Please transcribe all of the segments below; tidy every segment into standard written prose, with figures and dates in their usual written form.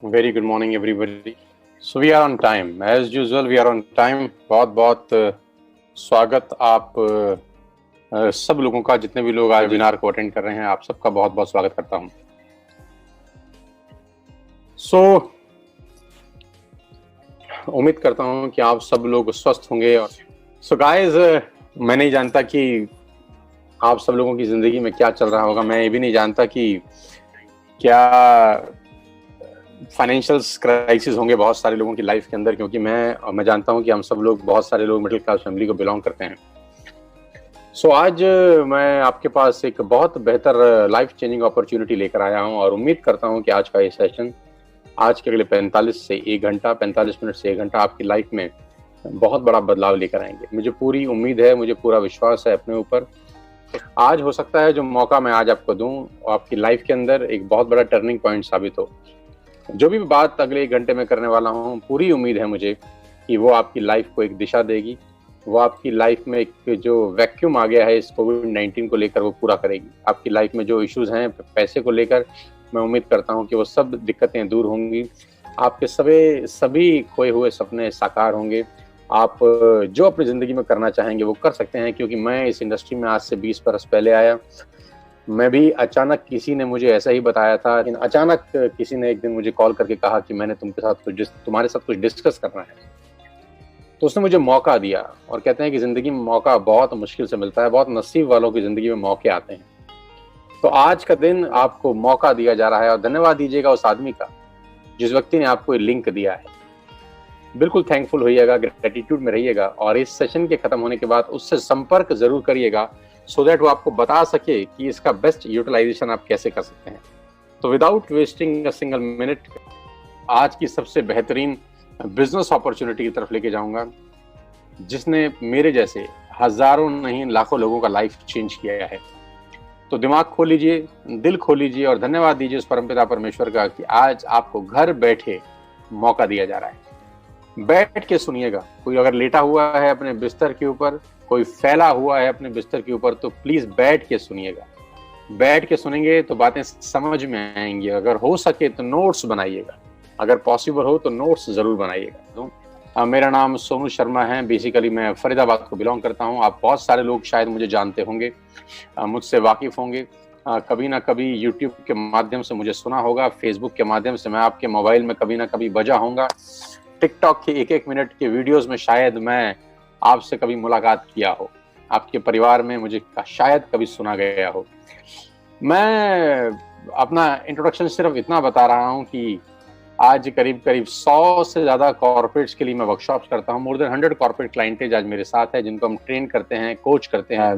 Very good morning, everybody. So we are on time. As usual, we are on time. बहुत बहुत स्वागत आप सब लोगों का, जितने भी लोग आज वेबिनार को अटेंड कर रहे हैं, आप सबका बहुत बहुत स्वागत करता हूं। उम्मीद करता हूं कि आप सब लोग स्वस्थ होंगे। और गाइस, मैं नहीं जानता कि आप सब लोगों की जिंदगी में क्या चल रहा होगा। मैं ये भी नहीं जानता कि क्या फाइनेंशियल क्राइसिस होंगे बहुत सारे लोगों की लाइफ के अंदर, क्योंकि मैं जानता हूं कि हम सब लोग, बहुत सारे लोग मिडिल क्लास फैमिली को बिलोंग करते हैं। आज मैं आपके पास एक बहुत बेहतर लाइफ चेंजिंग अपॉर्चुनिटी लेकर आया हूं, और उम्मीद करता हूं कि आज का ये सेशन, आज के अगले 45 मिनट से 1 घंटा आपकी लाइफ में बहुत बड़ा बदलाव लेकर आएंगे। मुझे पूरी उम्मीद है, मुझे पूरा विश्वास है अपने ऊपर। आज हो सकता है जो मौका मैं आज आपको दूं, आपकी लाइफ के अंदर एक बहुत बड़ा टर्निंग पॉइंट साबित हो। जो भी बात अगले 1 घंटे में करने वाला हूँ, पूरी उम्मीद है मुझे कि वो आपकी लाइफ को एक दिशा देगी। वो आपकी लाइफ में एक जो वैक्यूम आ गया है इस कोविड-19 को लेकर, वो पूरा करेगी। आपकी लाइफ में जो इश्यूज हैं पैसे को लेकर, मैं उम्मीद करता हूँ कि वो सब दिक्कतें दूर होंगी। आपके सभी खोए हुए सपने साकार होंगे। आप जो अपनी ज़िंदगी में करना चाहेंगे वो कर सकते हैं, क्योंकि मैं इस इंडस्ट्री में आज से 20 बरस पहले आया। मैं भी अचानक, किसी ने मुझे ऐसा ही बताया था, लेकिन अचानक किसी ने एक दिन मुझे कॉल करके कहा कि मैंने तुम्हारे साथ कुछ डिस्कस करना है। तो उसने मुझे मौका दिया, और कहते हैं कि जिंदगी में मौका बहुत मुश्किल से मिलता है, बहुत नसीब वालों की जिंदगी में मौके आते हैं। तो आज का दिन आपको मौका दिया जा रहा है, और धन्यवाद दीजिएगा उस आदमी का जिस व्यक्ति ने आपको ये लिंक दिया है। बिल्कुल थैंकफुल होइएगा, ग्रेटिट्यूड में रहिएगा, और इस सेशन के खत्म होने के बाद उससे संपर्क जरूर करिएगा, सो दैट वो आपको बता सके कि इसका बेस्ट यूटिलाइजेशन आप कैसे कर सकते हैं। तो without wasting a single minute, आज की सबसे बेहतरीन बिजनेस अपॉर्चुनिटी की तरफ लेके जाऊंगा, जिसने मेरे जैसे हजारों नहीं लाखों लोगों का लाइफ चेंज किया है। तो दिमाग खोल लीजिए, दिल खोल लीजिए, और धन्यवाद दीजिए उस परमपिता परमेश्वर का कि आज आपको घर बैठे मौका दिया जा रहा है। बैठ के सुनिएगा। कोई अगर लेटा हुआ है अपने बिस्तर के ऊपर, कोई फैला हुआ है अपने बिस्तर के ऊपर, तो प्लीज बैठ के सुनिएगा। बैठ के सुनेंगे तो बातें समझ में आएंगी। अगर हो सके तो नोट्स बनाइएगा, अगर पॉसिबल हो तो नोट्स जरूर बनाइएगा। तो मेरा नाम सोनू शर्मा है। बेसिकली मैं फरीदाबाद को बिलोंग करता हूँ। आप बहुत सारे लोग शायद मुझे जानते होंगे, मुझसे वाकिफ होंगे। कभी ना कभी यूट्यूब के माध्यम से मुझे सुना होगा, फेसबुक के माध्यम से मैं आपके मोबाइल में कभी ना कभी बजा होगा, टिकटॉक के 1-1 मिनट के वीडियोस में शायद मैं आपसे कभी मुलाकात किया हो, आपके परिवार में मुझे शायद कभी सुना गया हो। मैं अपना इंट्रोडक्शन सिर्फ इतना बता रहा हूं कि आज करीब 100 से ज़्यादा कॉर्पोरेट्स के लिए मैं वर्कशॉप्स करता हूं। मोर देन 100 कॉर्पोरेट क्लाइंटेज आज मेरे साथ है, जिनको हम ट्रेन करते हैं, कोच करते हैं,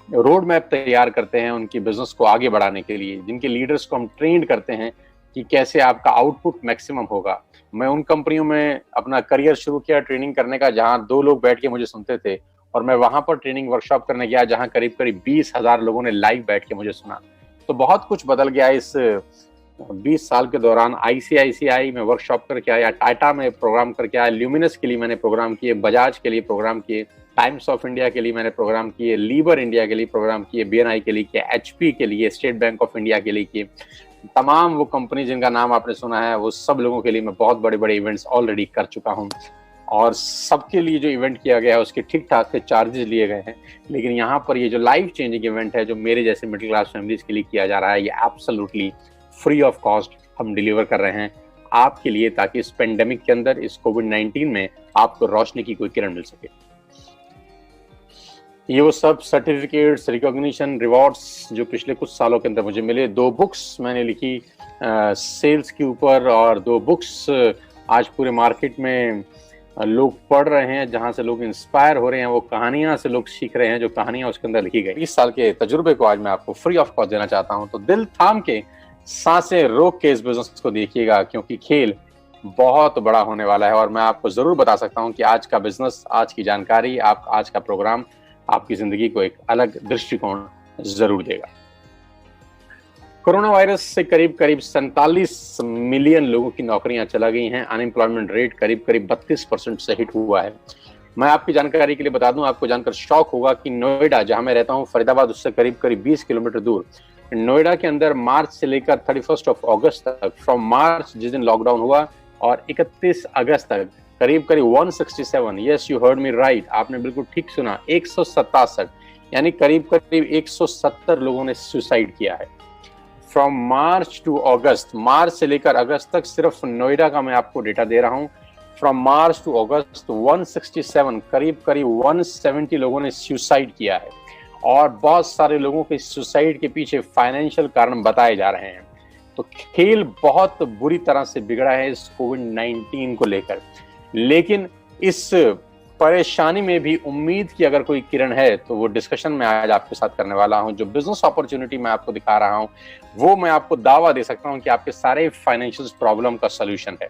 रोड मैप तैयार करते हैं उनकी बिजनेस को आगे बढ़ाने के लिए, जिनके लीडर्स को हम ट्रेन करते हैं कि कैसे आपका आउटपुट मैक्सिमम होगा। मैं उन कंपनियों में अपना करियर शुरू किया ट्रेनिंग करने का, जहां 2 लोग बैठ के मुझे सुनते थे, और मैं वहां पर ट्रेनिंग वर्कशॉप करने गया जहां करीब 20,000 लोगों ने लाइव बैठ के मुझे सुना। तो बहुत कुछ बदल गया इस 20 साल के दौरान। ICICI में वर्कशॉप करके आया, टाटा में प्रोग्राम करके आया, ल्यूमिनस के लिए मैंने प्रोग्राम किए, बजाज के लिए प्रोग्राम किए, टाइम्स ऑफ इंडिया के लिए मैंने प्रोग्राम किए, लीवर इंडिया के लिए प्रोग्राम किए, BNI के लिए किए, HP के लिए, स्टेट बैंक ऑफ इंडिया के लिए किए। तमाम वो कंपनी जिनका नाम आपने सुना है, वो सब लोगों के लिए मैं बहुत बड़े बड़े इवेंट्स ऑलरेडी कर चुका हूं, और सबके लिए जो इवेंट किया गया है उसके ठीक ठाक से चार्जेस लिए गए हैं। लेकिन यहाँ पर ये जो लाइफ चेंजिंग इवेंट है, जो मेरे जैसे मिडिल क्लास फैमिलीज के लिए किया जा रहा है, ये एब्सोल्युटली फ्री ऑफ कॉस्ट हम डिलीवर कर रहे हैं आपके लिए, ताकि इस पेंडेमिक के अंदर, इस कोविड-19 में आपको रोशनी की कोई किरण मिल सके। ये वो सब सर्टिफिकेट्स, रिकॉग्निशन, रिवॉर्ड्स जो पिछले कुछ सालों के अंदर मुझे मिले। 2 बुक्स मैंने लिखी सेल्स के ऊपर, और 2 बुक्स आज पूरे मार्केट में लोग पढ़ रहे हैं, जहां से लोग इंस्पायर हो रहे हैं। वो कहानियां से लोग सीख रहे हैं, जो कहानियां उसके अंदर लिखी गई। 20 साल के तजुर्बे को आज मैं आपको फ्री ऑफ कॉस्ट देना चाहता हूं। तो दिल थाम के, सांसें रोक के इस बिजनेस को देखिएगा, क्योंकि खेल बहुत बड़ा होने वाला है। और मैं आपको जरूर बता सकता हूं कि आज का बिजनेस, आज की जानकारी, आज का प्रोग्राम आपकी जिंदगी को एक अलग दृष्टिकोण जरूर देगा। कोरोना वायरस से करीब 47 मिलियन लोगों की नौकरियां चला गई हैं। अनएम्प्लॉयमेंट रेट करीब 32% से हिट हुआ है। मैं आपकी जानकारी के लिए बता दूं, आपको जानकर शॉक होगा कि नोएडा, जहां मैं रहता हूं, फरीदाबाद, उससे करीब 20 किलोमीटर दूर नोएडा के अंदर मार्च से लेकर 31 अगस्त तक, फ्रॉम मार्च जिस दिन लॉकडाउन हुआ और 31 अगस्त तक करीब करीब 167, yes you heard me right, आपने बिल्कुल ठीक सुना, 167 यानी करीब करीब 170 लोगों ने सुसाइड किया है। फ्रॉम मार्च टू अगस्त, मार्च से लेकर अगस्त तक सिर्फ नोएडा का मैं आपको डेटा दे रहा हूं। फ्रॉम मार्च टू अगस्त 167, करीब करीब 170 लोगों ने सुसाइड किया है और बहुत सारे लोगों के सुसाइड के पीछे फाइनेंशियल कारण बताए जा रहे हैं। तो खेल बहुत बुरी तरह से बिगड़ा है इस कोविड-19 को लेकर, लेकिन इस परेशानी में भी उम्मीद की अगर कोई किरण है तो वो डिस्कशन में आज आपके साथ करने वाला हूं। जो बिजनेस अपॉर्चुनिटी मैं आपको दिखा रहा हूं वो मैं आपको दावा दे सकता हूं कि आपके सारे फाइनेंशियल प्रॉब्लम का सलूशन है।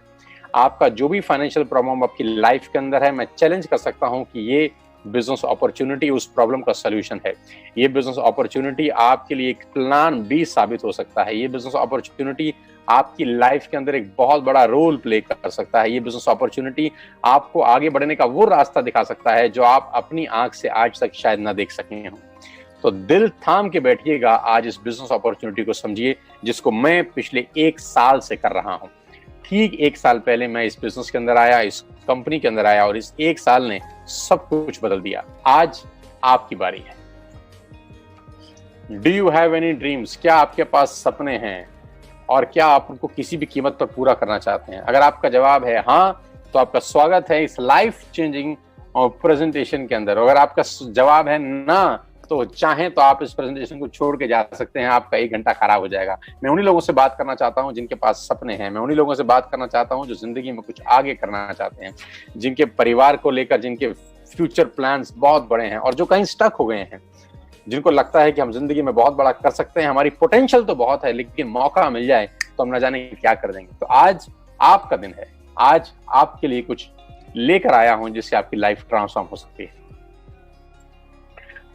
आपका जो भी फाइनेंशियल प्रॉब्लम आपकी लाइफ के अंदर है, मैं चैलेंज कर सकता हूं कि ये बिजनेस अपॉर्चुनिटी उस प्रॉब्लम का सलूशन है। ये बिजनेस अपॉर्चुनिटी आपके लिए एक प्लान बी साबित हो सकता है। ये बिजनेस अपॉर्चुनिटी आपकी लाइफ के अंदर एक बहुत बड़ा रोल प्ले कर सकता है। ये बिजनेस अपॉर्चुनिटी आपको आगे बढ़ने का वो रास्ता दिखा सकता है जो आप अपनी आंख से आज तक शायद ना देख सके हों। तो दिल थाम के बैठिएगा, आज इस बिजनेस अपॉर्चुनिटी को समझिए जिसको मैं पिछले 1 साल से कर रहा हूं। ठीक 1 साल पहले मैं इस बिजनेस के अंदर आया, इस कंपनी के अंदर आया और इस 1 साल ने सब कुछ बदल दिया। आज आपकी बारी है। Do you have any dreams? क्या आपके पास सपने हैं और क्या आप उनको किसी भी कीमत पर पूरा करना चाहते हैं? अगर आपका जवाब है हाँ, तो आपका स्वागत है इस लाइफ चेंजिंग प्रेजेंटेशन के अंदर। अगर आपका जवाब है ना, तो चाहें तो आप इस प्रेजेंटेशन को छोड़ के जा सकते हैं, आपका 1 घंटा खराब हो जाएगा। मैं उन्हीं लोगों से बात करना चाहता हूं जिनके पास सपने हैं, मैं उन्हीं लोगों से बात करना चाहता हूं जो जिंदगी में कुछ आगे करना चाहते हैं, जिनके परिवार को लेकर जिनके फ्यूचर प्लान्स बहुत बड़े हैं और जो कहीं स्टक हो गए हैं, जिनको लगता है कि हम जिंदगी में बहुत बड़ा कर सकते हैं, हमारी पोटेंशियल तो बहुत है लेकिन मौका मिल जाए तो हम ना जाने क्या कर देंगे। तो आज आपका दिन है, आज आपके लिए कुछ लेकर आया हूं जिससे आपकी लाइफ ट्रांसफॉर्म हो सकती है।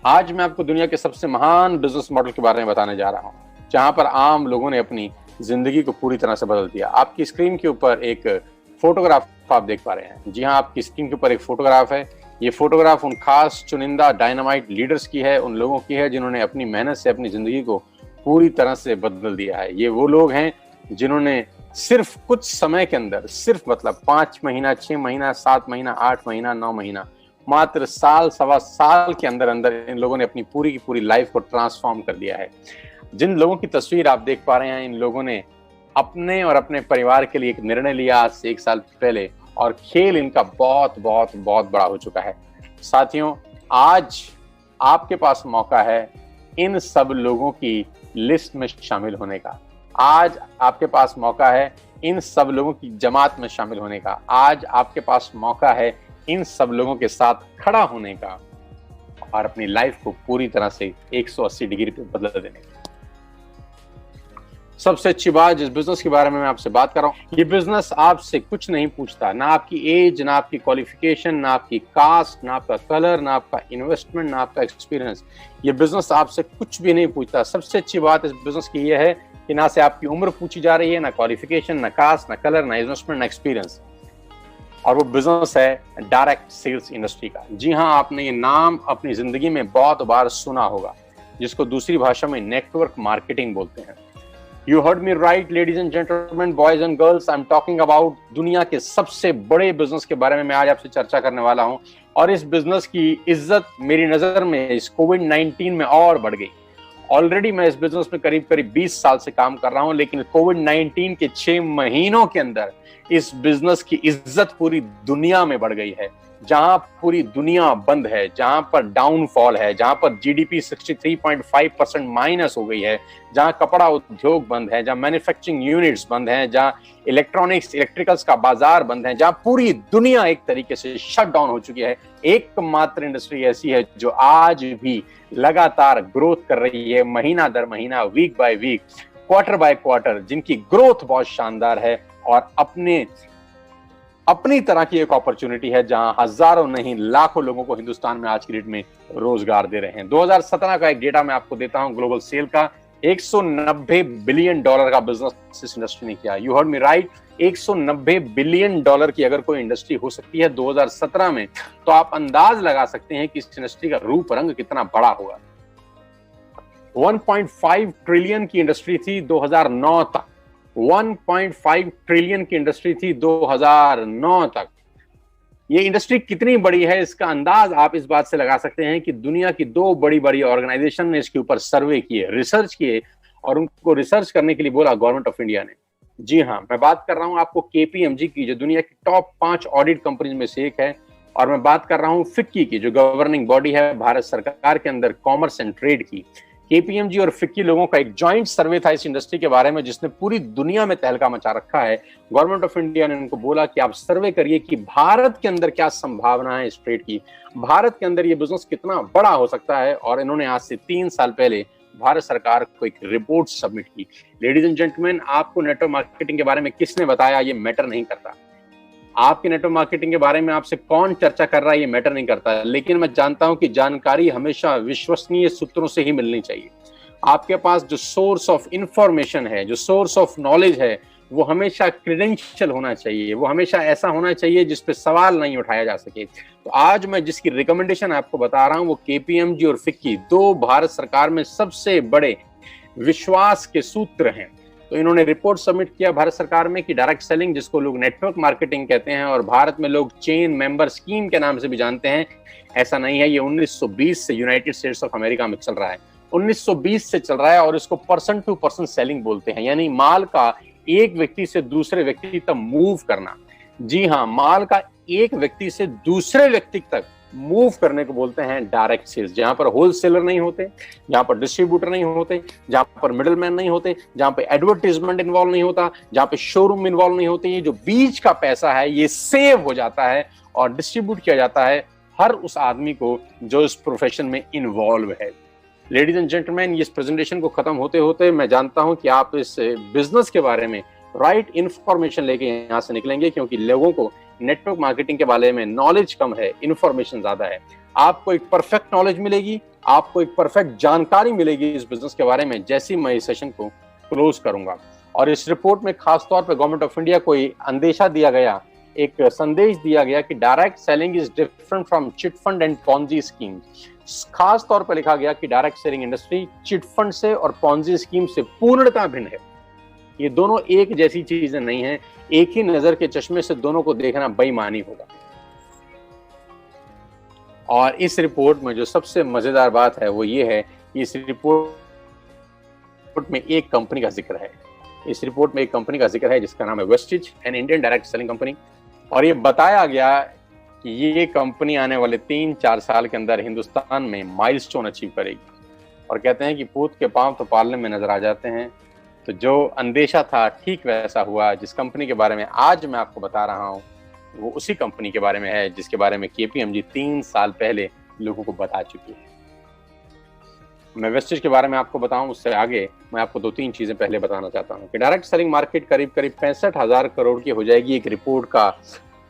आज मैं आपको दुनिया के सबसे महान बिजनेस मॉडल के बारे में बताने जा रहा हूं जहां पर आम लोगों ने अपनी जिंदगी को पूरी तरह से बदल दिया। आपकी स्क्रीन के ऊपर एक फोटोग्राफ आप देख पा रहे हैं। जी हां, आपकी स्क्रीन के ऊपर एक फोटोग्राफ है। ये फोटोग्राफ उन खास चुनिंदा डायनामाइट लीडर्स की है, उन लोगों की है जिन्होंने अपनी मेहनत से अपनी जिंदगी को पूरी तरह से बदल दिया है। ये वो लोग हैं जिन्होंने सिर्फ कुछ समय के अंदर, सिर्फ मतलब 5 महीना, 6 महीना, 7 महीना, 8 महीना, 9 महीना, मात्र साल सवा साल के अंदर अंदर इन लोगों ने अपनी पूरी की पूरी लाइफ को ट्रांसफॉर्म कर दिया है। जिन लोगों की तस्वीर आप देख पा रहे हैं, इन लोगों ने अपने और अपने परिवार के लिए एक निर्णय लिया आज से 1 साल पहले और खेल इनका बहुत बहुत बहुत बड़ा हो चुका है। साथियों, आज आपके पास मौका है इन सब लोगों की लिस्ट में शामिल होने का। आज आपके पास मौका है इन सब लोगों की जमात में शामिल होने का। आज आपके पास मौका है इन सब लोगों के साथ खड़ा होने का और अपनी लाइफ को पूरी तरह से 180 डिग्री पे बदल देने का। सबसे अच्छी बात जिस बिजनेस के बारे में मैं आपसे बात कर रहा हूं, ये बिजनेस आपसे कुछ नहीं पूछता, ना आपकी एज, ना आपकी क्वालिफिकेशन, ना आपकी कास्ट, ना आपका कलर, ना आपका इन्वेस्टमेंट, ना आपका एक्सपीरियंस। ये बिजनेस आपसे कुछ भी नहीं पूछता। सबसे अच्छी बात इस बिजनेस की यह है कि ना से आपकी उम्र पूछी जा रही है, ना क्वालिफिकेशन, ना कास्ट, ना कलर, ना इन्वेस्टमेंट, ना एक्सपीरियंस। और वो बिजनेस है डायरेक्ट सेल्स इंडस्ट्री का। जी हाँ, आपने ये नाम अपनी जिंदगी में बहुत बार सुना होगा, जिसको दूसरी भाषा में नेटवर्क मार्केटिंग बोलते हैं। You heard me right ladies and gentleman, boys and girls, I am talking about दुनिया के सबसे बड़े बिजनेस के बारे में मैं आज आपसे चर्चा करने वाला हूं। और इस बिजनेस की इज्जत मेरी नजर में इस कोविड-19 में और बढ़ गई। ऑलरेडी मैं इस बिजनेस में करीब करीब 20 साल से काम कर रहा हूं, लेकिन कोविड-19 के 6 महीनों के अंदर इस बिजनेस की इज्जत पूरी दुनिया में बढ़ गई है। जहां पूरी दुनिया बंद है, जहां पर डाउनफॉल है, जहां पर जीडीपी 63.5% माइनस हो गई है, जहां कपड़ा उद्योग बंद है, जहां मैन्युफैक्चरिंग यूनिट्स बंद हैं, जहां इलेक्ट्रॉनिक्स इलेक्ट्रिकल्स का बाजार बंद है, जहां पूरी दुनिया एक तरीके से शट डाउन हो चुकी है, एकमात्र इंडस्ट्री ऐसी है जो आज भी लगातार ग्रोथ कर रही है, महीना दर महीना, week by week, quarter by quarter, जिनकी ग्रोथ बहुत शानदार है और अपनी तरह की एक अपॉर्चुनिटी है जहां हजारों नहीं लाखों लोगों को हिंदुस्तान में आज की डेट में रोजगार दे रहे हैं। 2017 का एक डेटा मैं आपको देता हूं, ग्लोबल सेल का, $190 बिलियन का बिजनेस इस इंडस्ट्री ने किया। You heard me right, $190 billion की अगर कोई इंडस्ट्री हो सकती है 2017 में, तो आप अंदाज लगा सकते हैं कि इस इंडस्ट्री का रूप रंग कितना बड़ा होगा। 1.5 ट्रिलियन की इंडस्ट्री थी 2009 तक। 1.5 ट्रिलियन की इंडस्ट्री थी 2009 तक। ये इंडस्ट्री कितनी बड़ी है इसका अंदाज आप इस बात से लगा सकते हैं कि दुनिया की दो बड़ी बड़ी ऑर्गेनाइजेशन ने इसके ऊपर सर्वे किए, रिसर्च किए, और उनको रिसर्च करने के लिए बोला गवर्नमेंट ऑफ इंडिया ने। जी हाँ, मैं बात कर रहा हूं आपको केपीएमजी की, जो दुनिया की टॉप 5 ऑडिट कंपनीज में से एक है, और मैं बात कर रहा हूं फिक्की की, जो गवर्निंग बॉडी है भारत सरकार के अंदर कॉमर्स एंड ट्रेड की। केपीएमजी और फिक्की लोगों का एक जॉइंट सर्वे था इस इंडस्ट्री के बारे में, जिसने पूरी दुनिया में तहलका मचा रखा है। गवर्नमेंट ऑफ इंडिया ने उनको बोला कि आप सर्वे करिए कि भारत के अंदर क्या संभावना है इस ट्रेड की, भारत के अंदर ये बिजनेस कितना बड़ा हो सकता है। और इन्होंने आज से 3 साल पहले भारत सरकार को एक रिपोर्ट सबमिट की। लेडीज एंड जेंटलमैन, आपको नेटवर्क मार्केटिंग के बारे में किसने बताया ये मैटर नहीं करता, आपके नेटवर्क मार्केटिंग के बारे में आपसे कौन चर्चा कर रहा है ये मैटर नहीं करता, लेकिन मैं जानता हूं कि जानकारी हमेशा विश्वसनीय सूत्रों से ही मिलनी चाहिए। आपके पास जो सोर्स ऑफ इंफॉर्मेशन है, जो सोर्स ऑफ नॉलेज है, वो हमेशा क्रेडेंशियल होना चाहिए, वो हमेशा ऐसा होना चाहिए जिस पे सवाल नहीं उठाया जा सके। तो आज मैं जिसकी रिकमेंडेशन आपको बता रहा हूं वो केपीएमजी और फिक्की, दो भारत सरकार में सबसे बड़े विश्वास के सूत्र हैं। तो इन्होंने रिपोर्ट सबमिट किया भारत सरकार में कि डायरेक्ट सेलिंग, जिसको लोग नेटवर्क मार्केटिंग कहते हैं और भारत में लोग चेन मेंबर स्कीम के नाम से भी जानते हैं, ऐसा नहीं है। ये 1920 से यूनाइटेड स्टेट्स ऑफ अमेरिका में चल रहा है, 1920 से चल रहा है, और इसको पर्सन टू पर्सन सेलिंग बोलते हैं, यानी माल का एक व्यक्ति से दूसरे व्यक्ति तक मूव करना। जी हाँ, माल का एक व्यक्ति से दूसरे व्यक्ति तक मूव करने को बोलते हैं डायरेक्ट सेल्स, जहां पर होलसेलर नहीं होते, जहां पर डिस्ट्रीब्यूटर नहीं होते, जहां पर मिडलमैन नहीं होते, जहां पे एडवर्टाइजमेंट इन्वॉल्व नहीं होता, जहां पे शोरूम इन्वॉल्व नहीं होते। ये जो बीच का पैसा है ये सेव हो जाता है और डिस्ट्रीब्यूट किया जाता है हर उस आदमी को जो इस प्रोफेशन में इन्वॉल्व है। लेडीज एंड जेंटलमैन, इस प्रेजेंटेशन को खत्म होते होते मैं जानता हूं कि आप इस बिजनेस के बारे में राइट इंफॉर्मेशन लेके यहाँ से निकलेंगे, क्योंकि लोगों को नेटवर्क मार्केटिंग के बारे में नॉलेज कम है, इंफॉर्मेशन ज्यादा है। आपको एक परफेक्ट नॉलेज मिलेगी, आपको एक परफेक्ट जानकारी मिलेगी इस बिजनेस के बारे में जैसे मैं इस सेशन को क्लोज करूंगा। और इस रिपोर्ट में खासतौर पर गवर्नमेंट ऑफ इंडिया को अंदेशा दिया गया, एक संदेश दिया गया कि direct selling is different from chit fund and Ponzi scheme. खास तौर पर लिखा गया कि direct selling industry chit fund से और पॉन्जी स्कीम से पूर्णतः भिन्न है। ये दोनों एक जैसी चीजें नहीं हैं, एक ही नजर के चश्मे से दोनों को देखना बेईमानी होगा। और इस रिपोर्ट में जो सबसे मजेदार बात है वो ये है कि इस रिपोर्ट में एक कंपनी का जिक्र है। इस रिपोर्ट में एक कंपनी का जिक्र है जिसका नाम है Vestige, an Indian direct selling company. और ये बताया गया कि ये कंपनी आने वाले 3-4 साल के अंदर हिंदुस्तान में माइलस्टोन अचीव करेगी। और कहते हैं कि पूत के पांव तो पालने में नजर आ जाते हैं। तो जो अंदेशा था ठीक वैसा हुआ। जिस कंपनी के बारे में आज मैं आपको बता रहा हूं वो उसी कंपनी के बारे में है जिसके बारे में केपीएमजी 3 साल पहले लोगों को बता चुकी है। मैं वेस्टेज के बारे में आपको बताऊं उससे आगे मैं आपको 2-3 चीजें पहले बताना चाहता हूं कि डायरेक्ट सेलिंग मार्केट करीब 65,000 करोड़ की हो जाएगी। एक रिपोर्ट का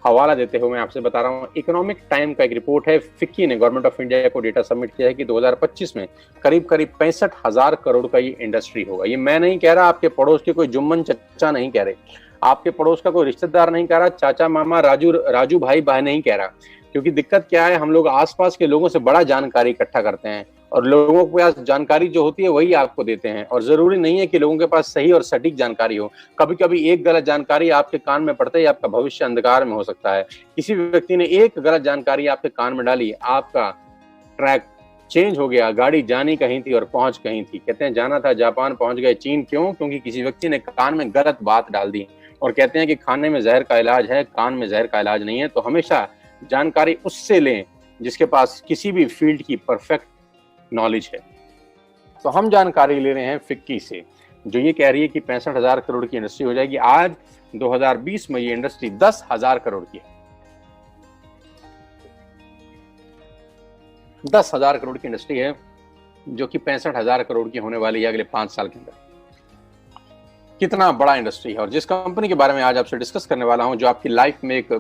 हवाला देते हुए मैं आपसे बता रहा हूं, इकोनॉमिक टाइम का एक रिपोर्ट है, फिक्की ने गवर्नमेंट ऑफ इंडिया को डेटा सबमिट किया है कि 2025 में करीब 65,000 करोड़ का ये इंडस्ट्री होगा। ये मैं नहीं कह रहा, आपके पड़ोस के कोई जुम्मन चचा नहीं कह रहे, आपके पड़ोस का कोई रिश्तेदार नहीं कह रहा, चाचा मामा राजू भाई बहन नहीं कह रहा। क्योंकि दिक्कत क्या है, हम लोग आसपास के लोगों से बड़ा जानकारी इकट्ठा करते हैं और लोगों के पास जानकारी जो होती है वही आपको देते हैं, और जरूरी नहीं है कि लोगों के पास सही और सटीक जानकारी हो। कभी कभी एक गलत जानकारी आपके कान में पड़ते ही आपका भविष्य अंधकार में हो सकता है। किसी व्यक्ति ने एक गलत जानकारी आपके कान में डाली, आपका ट्रैक चेंज हो गया, गाड़ी जानी कहीं थी और पहुंच कहीं थी। कहते हैं जाना था जापान, पहुंच गए चीन। क्यों? क्योंकि किसी व्यक्ति ने कान में गलत बात डाल दी। और कहते हैं कि खाने में जहर का इलाज है, कान में जहर का इलाज नहीं है। तो हमेशा जानकारी उससे लें जिसके पास किसी भी फील्ड की परफेक्ट नॉलेज है। तो हम जानकारी ले रहे हैं फिक्की से, जो ये कह रही है कि 65,000 करोड़ की इंडस्ट्री हो जाएगी। आज 2020 में ये इंडस्ट्री 10,000 करोड़ की है। 10,000 करोड़ की इंडस्ट्री है जो कि 65,000 करोड़ की होने वाली है अगले 5 साल के अंदर। कितना बड़ा इंडस्ट्री है। और जिस कंपनी के बारे में आज आपसे डिस्कस करने वाला हूं, जो आपकी लाइफ में एक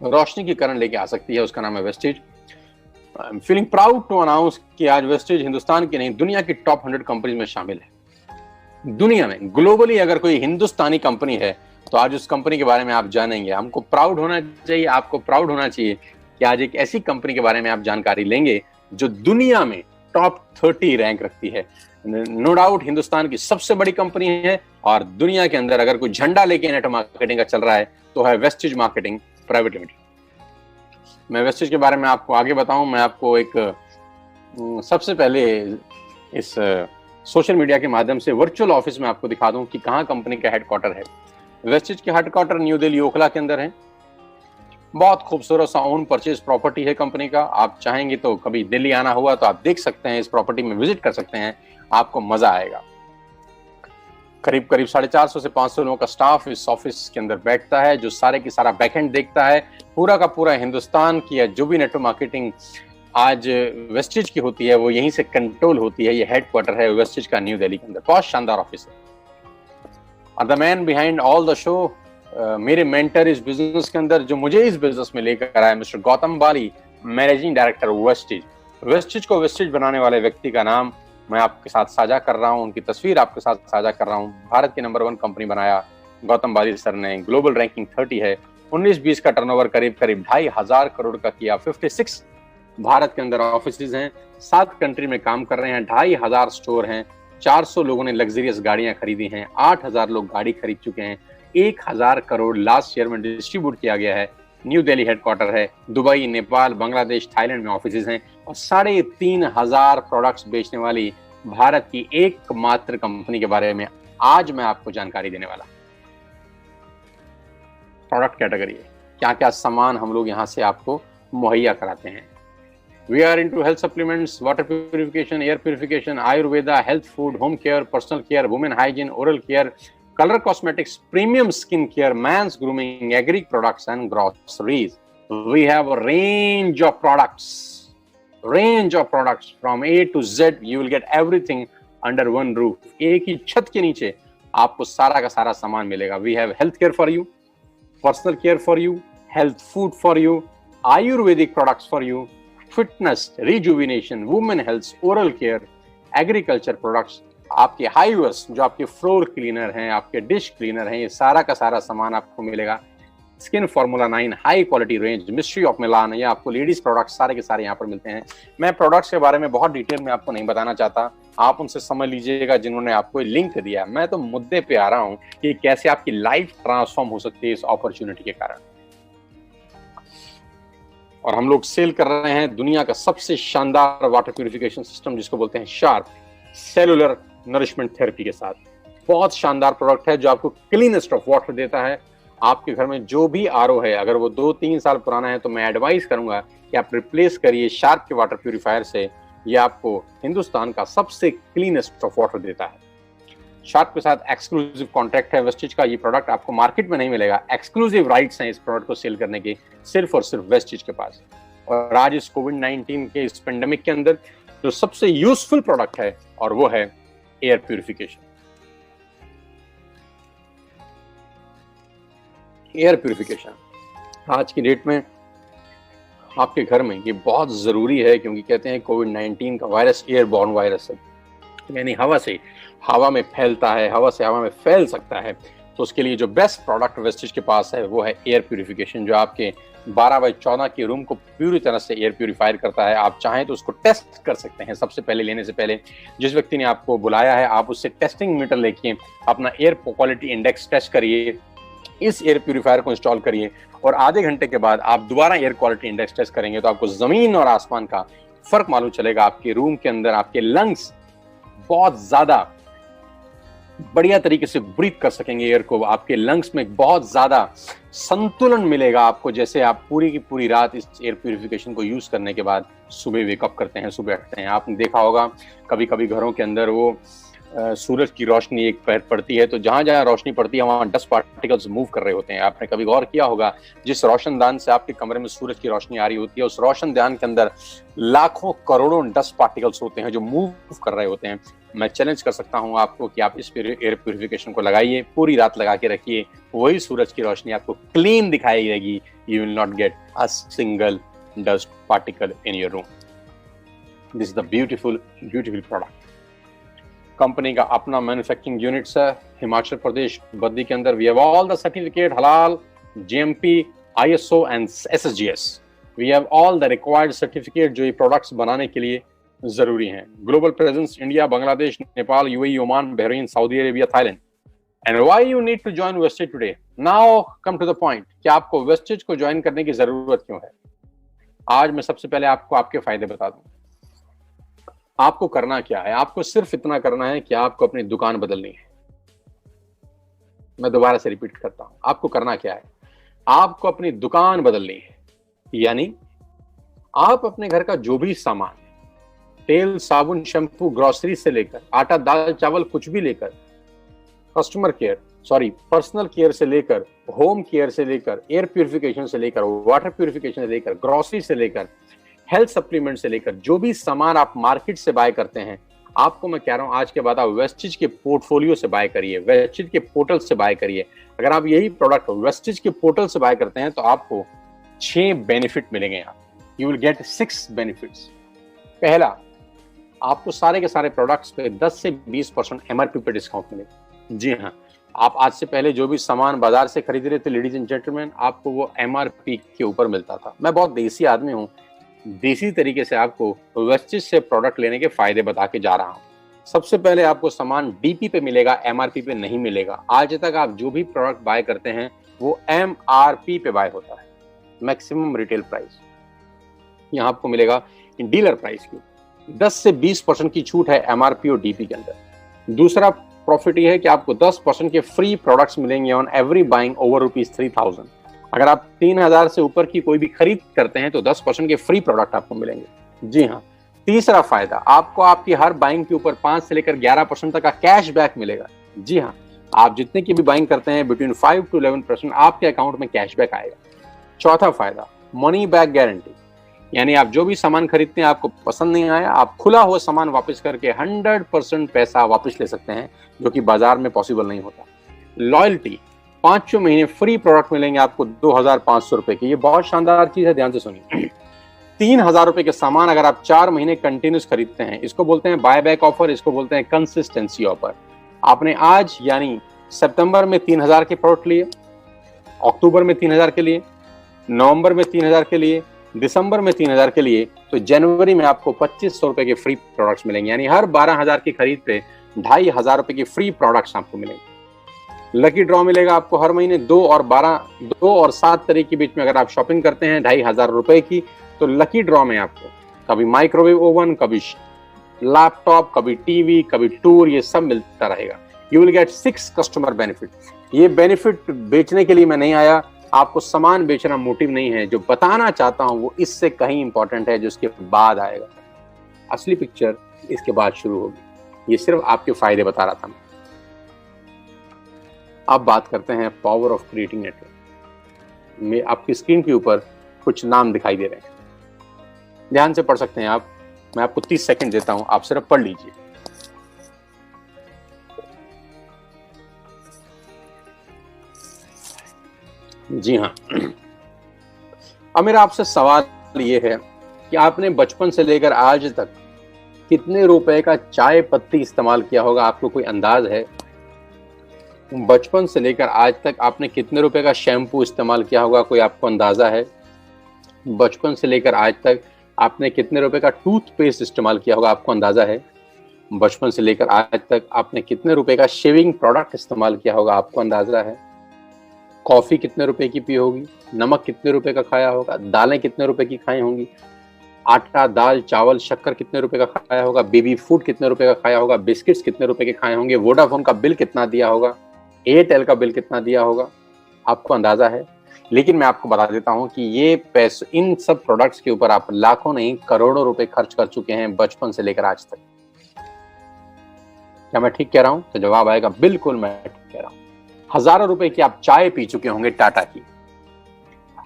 रोशनी की किरण लेके आ सकती है, उसका नाम है Vestige. I am feeling proud to announce कि आज वेस्टेज हिंदुस्तान की नहीं दुनिया की टॉप 100 कंपनीज में शामिल है। दुनिया में ग्लोबली अगर कोई हिंदुस्तानी कंपनी है तो आज उस कंपनी के बारे में आप जानेंगे। हमको प्राउड होना चाहिए, आपको प्राउड होना चाहिए कि आज एक ऐसी कंपनी के बारे में आप जानकारी लेंगे जो दुनिया में टॉप 30 रैंक रखती है। नो डाउट हिंदुस्तान की सबसे बड़ी कंपनी है, और दुनिया के अंदर अगर कोई झंडा लेके नेटवर्क मार्केटिंग का चल रहा है तो है वेस्टिज मार्केटिंग प्राइवेट लिमिटेड। मैं वेस्टिज के बारे में आपको आगे बताऊं, मैं आपको एक सबसे पहले इस सोशल मीडिया के माध्यम से वर्चुअल ऑफिस में आपको दिखा दूं कि कहाँ कंपनी का हेडक्वार्टर है। वेस्टिज के हेडक्वार्टर न्यू दिल्ली ओखला के अंदर है। बहुत खूबसूरत सा ओन परचेज प्रॉपर्टी है कंपनी का। आप चाहेंगे तो कभी दिल्ली आना हुआ तो आप देख सकते हैं, इस प्रॉपर्टी में विजिट कर सकते हैं, आपको मजा आएगा। करीब 450 से 500 लोगों का स्टाफ इस ऑफिस के अंदर बैठता है, जो सारे की सारा बैकएंड देखता है। पूरा का पूरा हिंदुस्तान की जो भी नेटवर्क मार्केटिंग आज वेस्टिज की होती है वो यहीं से कंट्रोल होती है। ये हेडक्वार्टर है वेस्टिज का न्यू दिल्ली के अंदर। बहुत शानदार ऑफिस है। The man behind all the show, मेरे मेंटर इस बिजनेस के अंदर जो मुझे इस बिजनेस में लेकर आए, मिस्टर गौतम बाली, मैनेजिंग डायरेक्टर वेस्टिज। वेस्टिज को वेस्टिज बनाने वाले व्यक्ति का नाम मैं आपके साथ साझा कर रहा हूं, उनकी तस्वीर आपके साथ साझा कर रहा हूं। भारत की नंबर 1 कंपनी बनाया गौतम बाली सर ने। ग्लोबल रैंकिंग 30 है। 19-20 का टर्नओवर करीब 2,500 करोड़ का किया। 56 भारत के अंदर ऑफिसेज हैं। 7 कंट्री में काम कर रहे हैं। 2,500 स्टोर हैं। 400 लोगों ने लग्जरियस गाड़ियां खरीदी हैं। 8,000 लोग गाड़ी खरीद चुके हैं। 1,000 करोड़ लास्ट ईयर में डिस्ट्रीब्यूट किया गया है। न्यू दिल्ली हेडक्वार्टर है। दुबई, नेपाल, बांग्लादेश, थाईलैंड में ऑफिसेज हैं। और 3,500 प्रोडक्ट्स बेचने वाली भारत की एकमात्र कंपनी के बारे में आज मैं आपको जानकारी देने वाला। प्रोडक्ट कैटेगरी है, क्या क्या सामान हम लोग यहाँ से आपको मुहैया कराते हैं। We are into health supplements, water purification, air purification, Ayurveda, health food, home care, personal care, women hygiene, oral care, color cosmetics, premium skin care, man's grooming, agri products and groceries. We have a range of products from A to Z. You will get everything under one roof. एक ही छत के नीचे आपको सारा का सारा सामान मिलेगा। We have health care for you, personal care for you, health food for you, Ayurvedic products for you, fitness, rejuvenation, women health, oral care, agriculture products, आपके हाईवर्स जो आपके फ्लोर क्लीनर हैं, आपके डिश क्लीनर हैं, ये सारा का सारा सामान आपको मिलेगा। Skin formula 9 high quality range, mystery of Milan, ये आपको लेडीज प्रोडक्ट्स सारे के सारे यहाँ पर मिलते हैं। मैं प्रोडक्ट्स के बारे में बहुत डिटेल में आपको नहीं बताना चाहता, आप उनसे समझ लीजिएगा जिन्होंने आपको लिंक दिया। मैं तो मुद्दे पे आ रहा हूँ कि कैसे आपकी लाइफ ट्रांसफॉर्म हो सकती है इस अपॉर्चुनिटी के कारण। और हम लोग सेल कर रहे हैं दुनिया का सबसे शानदार वाटर प्यूरिफिकेशन सिस्टम, जिसको बोलते हैं शार्प सेलुलर नरिशमेंट थेरेपी के साथ। बहुत शानदार प्रोडक्ट है जो आपको क्लीनेस्ट ऑफ वाटर देता है। आपके घर में जो भी आरओ है, अगर वो 2-3 साल पुराना है तो मैं एडवाइस करूंगा कि आप रिप्लेस करिए शार्प के वाटर प्यूरिफायर से। ये आपको हिंदुस्तान का सबसे क्लीनेस्ट ऑफ वाटर देता है। शार्प के साथ एक्सक्लूसिव कॉन्ट्रैक्ट है वेस्टिज का। ये प्रोडक्ट आपको मार्केट में नहीं मिलेगा। एक्सक्लूसिव राइट्स हैं इस प्रोडक्ट को सेल करने के सिर्फ और सिर्फ वेस्टिज के पास। और आज इस कोविड-19 के इस पेंडेमिक के अंदर जो सबसे यूजफुल प्रोडक्ट है और वो है एयर प्यूरिफिकेशन। एयर प्यूरिफिकेशन आज की डेट में आपके घर में ये बहुत जरूरी है, क्योंकि कहते हैं कोविड-19 का वायरस एयरबॉर्न वायरस है, यानी हवा में फैलता है, हवा से हवा में फैल सकता है। तो उसके लिए जो बेस्ट प्रोडक्ट वेस्टिज के पास है वो है एयर प्यूरिफिकेशन, जो आपके 12x14 के रूम को पूरी तरह से एयर प्यूरिफायर करता है। आप चाहें तो उसको टेस्ट कर सकते हैं। सबसे पहले लेने से पहले जिस व्यक्ति ने आपको बुलाया है, आप उससे टेस्टिंग मीटर लेके अपना एयर क्वालिटी इंडेक्स टेस्ट करिए, इस एयर प्यूरिफायर को इंस्टॉल करिए, और आधे घंटे के बाद आप दोबारा एयर क्वालिटी इंडेक्स टेस्ट करेंगे तो आपको जमीन और आसमान का फर्क मालूम चलेगा। आपके रूम के अंदर आपके लंग्स बहुत ज्यादा बढ़िया तरीके से ब्रीथ कर सकेंगे एयर को। आपके लंग्स में बहुत ज्यादा संतुलन मिलेगा आपको, जैसे आप पूरी की पूरी रात इस एयर प्यूरिफिकेशन को यूज करने के बाद सुबह वेकअप करते हैं, सुबह उठते हैं। आपने देखा होगा कभी कभी घरों के अंदर वो सूरज की रोशनी एक पैर पड़ती है तो जहां जहां रोशनी पड़ती है वहां डस्ट पार्टिकल्स मूव कर रहे होते हैं। आपने कभी गौर किया होगा, जिस रोशनदान से आपके कमरे में सूरज की रोशनी आ रही होती है, उस रोशनदान के अंदर लाखों करोड़ों डस्ट पार्टिकल्स होते हैं जो मूव कर रहे होते हैं। मैं चैलेंज कर सकता हूं आपको कि आप इस एयर प्यूरिफिकेशन को लगाइए, पूरी रात लगा के रखिए, वही सूरज की रोशनी आपको क्लीन दिखाई देगी। You will not get a single dust particle in your room. This is the beautiful product. Company का अपना मैन्युफैक्चरिंग यूनिट्स है हिमाचल प्रदेश बद्दी के अंदर। We have all the certificate हलाल, GMP, ISO and SSGS। We have all the required certificate जो ये products बनाने के लिए जरूरी हैं। Global presence India, Bangladesh, Nepal, UAE, Oman, Bahrain, Saudi Arabia, Thailand. And why you need to join Vestige today? Now come to the point कि आपको wastage को ज्वाइन करने की जरूरत क्यों है। आज मैं सबसे पहले आपको आपके फायदे बता दूं। आपको करना क्या है? आपको सिर्फ इतना करना है कि आपको अपनी दुकान बदलनी है। मैं दोबारा से रिपीट करता हूं, आपको करना क्या है? आपको अपनी दुकान बदलनी है। यानी आप अपने घर का जो भी सामान, तेल, साबुन, शैम्पू, ग्रोसरी से लेकर आटा, दाल, चावल, कुछ भी लेकर, कस्टमर केयर, पर्सनल केयर से लेकर, होम केयर से लेकर, एयर प्यूरिफिकेशन से लेकर, वाटर प्यूरिफिकेशन से लेकर, ग्रोसरी से लेकर, हेल्थ सप्लीमेंट से लेकर, जो भी सामान आप मार्केट से बाय करते हैं, आपको मैं कह रहा हूं आज के बाद आप वेस्टेज के पोर्टफोलियो से बाय करिए, वेस्टेज के पोर्टल से बाय करिए। अगर आप यही प्रोडक्ट वेस्टेज के पोर्टल से बाय करते हैं तो आपको 6 बेनिफिट मिलेंगे। यहाँ यू विल गेट 6 बेनिफिट्स। पहला, आपको सारे के सारे प्रोडक्ट्स पे 10 से 20% एमआरपी पे डिस्काउंट मिलेगा। जी हाँ, आप आज से पहले जो भी सामान बाजार से खरीद रहे थे लेडीज एंड जेंटलमैन, आपको वो एमआरपी के ऊपर मिलता था। मैं बहुत देसी आदमी हूँ, देसी तरीके से आपको वेस्टेज से प्रोडक्ट लेने के फायदे बता के जा रहा हूँ। सबसे पहले आपको सामान डीपी पे मिलेगा, एमआरपी पे नहीं मिलेगा। आज तक आप जो भी प्रोडक्ट बाय करते हैं वो एमआरपी पे बाय होता है, मैक्सिमम रिटेल प्राइस। यहाँ आपको मिलेगा डीलर प्राइस की 10 से 20% की छूट है एमआरपी और डीपी के अंदर। दूसरा प्रॉफिट ये है कि आपको 10% के फ्री प्रोडक्ट्स मिलेंगे ऑन एवरी बाइंग ओवर ₹3000। अगर आप 3000 से ऊपर की कोई भी खरीद करते हैं तो 10% के फ्री प्रोडक्ट आपको मिलेंगे। जी हाँ। तीसरा फायदा, आपको आपकी हर बाइंग के ऊपर 5 से लेकर 11% तक का कैश बैक मिलेगा। जी हाँ, आप जितने की भी बाइंग करते हैं बिटवीन 5 to 11% आपके अकाउंट में कैश बैक आएगा। चौथा फायदा, मनी बैक गारंटी, यानी आप जो भी सामान खरीदते हैं आपको पसंद नहीं आया, आप खुला हुआ सामान वापस करके 100% पैसा वापस ले सकते हैं, जो कि बाजार में पॉसिबल नहीं होता। लॉयल्टी, 5 महीने फ्री प्रोडक्ट मिलेंगे आपको 2500 रुपए की। ये बहुत शानदार चीज है, ध्यान से सुनिए। 3000 रुपए के सामान अगर आप 4 महीने कंटिन्यूस खरीदते हैं, इसको बोलते हैं बाय बैक ऑफर, इसको बोलते हैं कंसिस्टेंसी ऑफर। आपने आज यानी सितंबर में 3000 के प्रोडक्ट लिए, अक्टूबर में 3000 के लिए, नवंबर में 3000 के लिए, दिसंबर में 3000 के लिए, तो जनवरी में आपको 2500 रुपए के फ्री प्रोडक्ट्स मिलेंगे। यानी हर 12000 की खरीद पे 2500 रुपए की फ्री प्रोडक्ट्स आपको मिलेंगे। लकी ड्रॉ मिलेगा आपको हर महीने 2 और 7 तारीख के बीच में। अगर आप शॉपिंग करते हैं 2500 रुपए की, तो लकी ड्रॉ में आपको कभी माइक्रोवेव ओवन, कभी लैपटॉप, कभी टीवी, कभी टूर, ये सब मिलता रहेगा। You will get 6 customer benefit. ये बेनिफिट बेचने के लिए मैं नहीं आया, आपको सामान बेचना मोटिव नहीं है। जो बताना चाहता हूं वो इससे कहीं इंपॉर्टेंट है, जो इसके बाद आएगा। असली पिक्चर इसके बाद शुरू होगी। ये सिर्फ आपके फायदे बता रहा था मैं। अब बात करते हैं पावर ऑफ क्रिएटिंग नेटवर्क में। आपकी स्क्रीन के ऊपर कुछ नाम दिखाई दे रहे हैं, ध्यान से पढ़ सकते हैं आप। मैं आपको 30 सेकंड देता हूं, आप सिर्फ पढ़ लीजिए। जी हाँ। अब मेरा आपसे सवाल ये है कि आपने बचपन से लेकर आज तक कितने रुपए का चाय पत्ती इस्तेमाल किया होगा? आपको कोई अंदाज है? बचपन से लेकर आज तक आपने कितने रुपए का शैम्पू इस्तेमाल किया होगा? कोई आपको अंदाजा है? बचपन से लेकर आज तक आपने कितने रुपए का टूथपेस्ट इस्तेमाल किया होगा? आपको अंदाजा है? बचपन से लेकर आज तक आपने कितने रुपए का शेविंग प्रोडक्ट इस्तेमाल किया होगा? आपको अंदाजा है? कॉफी कितने रुपए की पी होगी? नमक कितने रुपए का खाया होगा? दालें कितने रुपए की खाई होंगी? आटा, दाल, चावल, शक्कर कितने रुपए का खाया होगा? बेबी फूड कितने रुपए का खाया होगा? बिस्किट्स कितने रुपए के खाए होंगे? वोडाफोन का बिल कितना दिया होगा? एयरटेल का बिल कितना दिया होगा? आपको अंदाजा है? लेकिन मैं आपको बता देता हूं कि ये पैसे, इन सब प्रोडक्ट्स के ऊपर आप लाखों नहीं करोड़ों रुपए खर्च कर चुके हैं बचपन से लेकर आज तक। क्या मैं ठीक कह रहा हूं? तो जवाब आएगा बिल्कुल मैं ठीक कह रहा हूं। हजारों रुपए की आप चाय पी चुके होंगे टाटा की,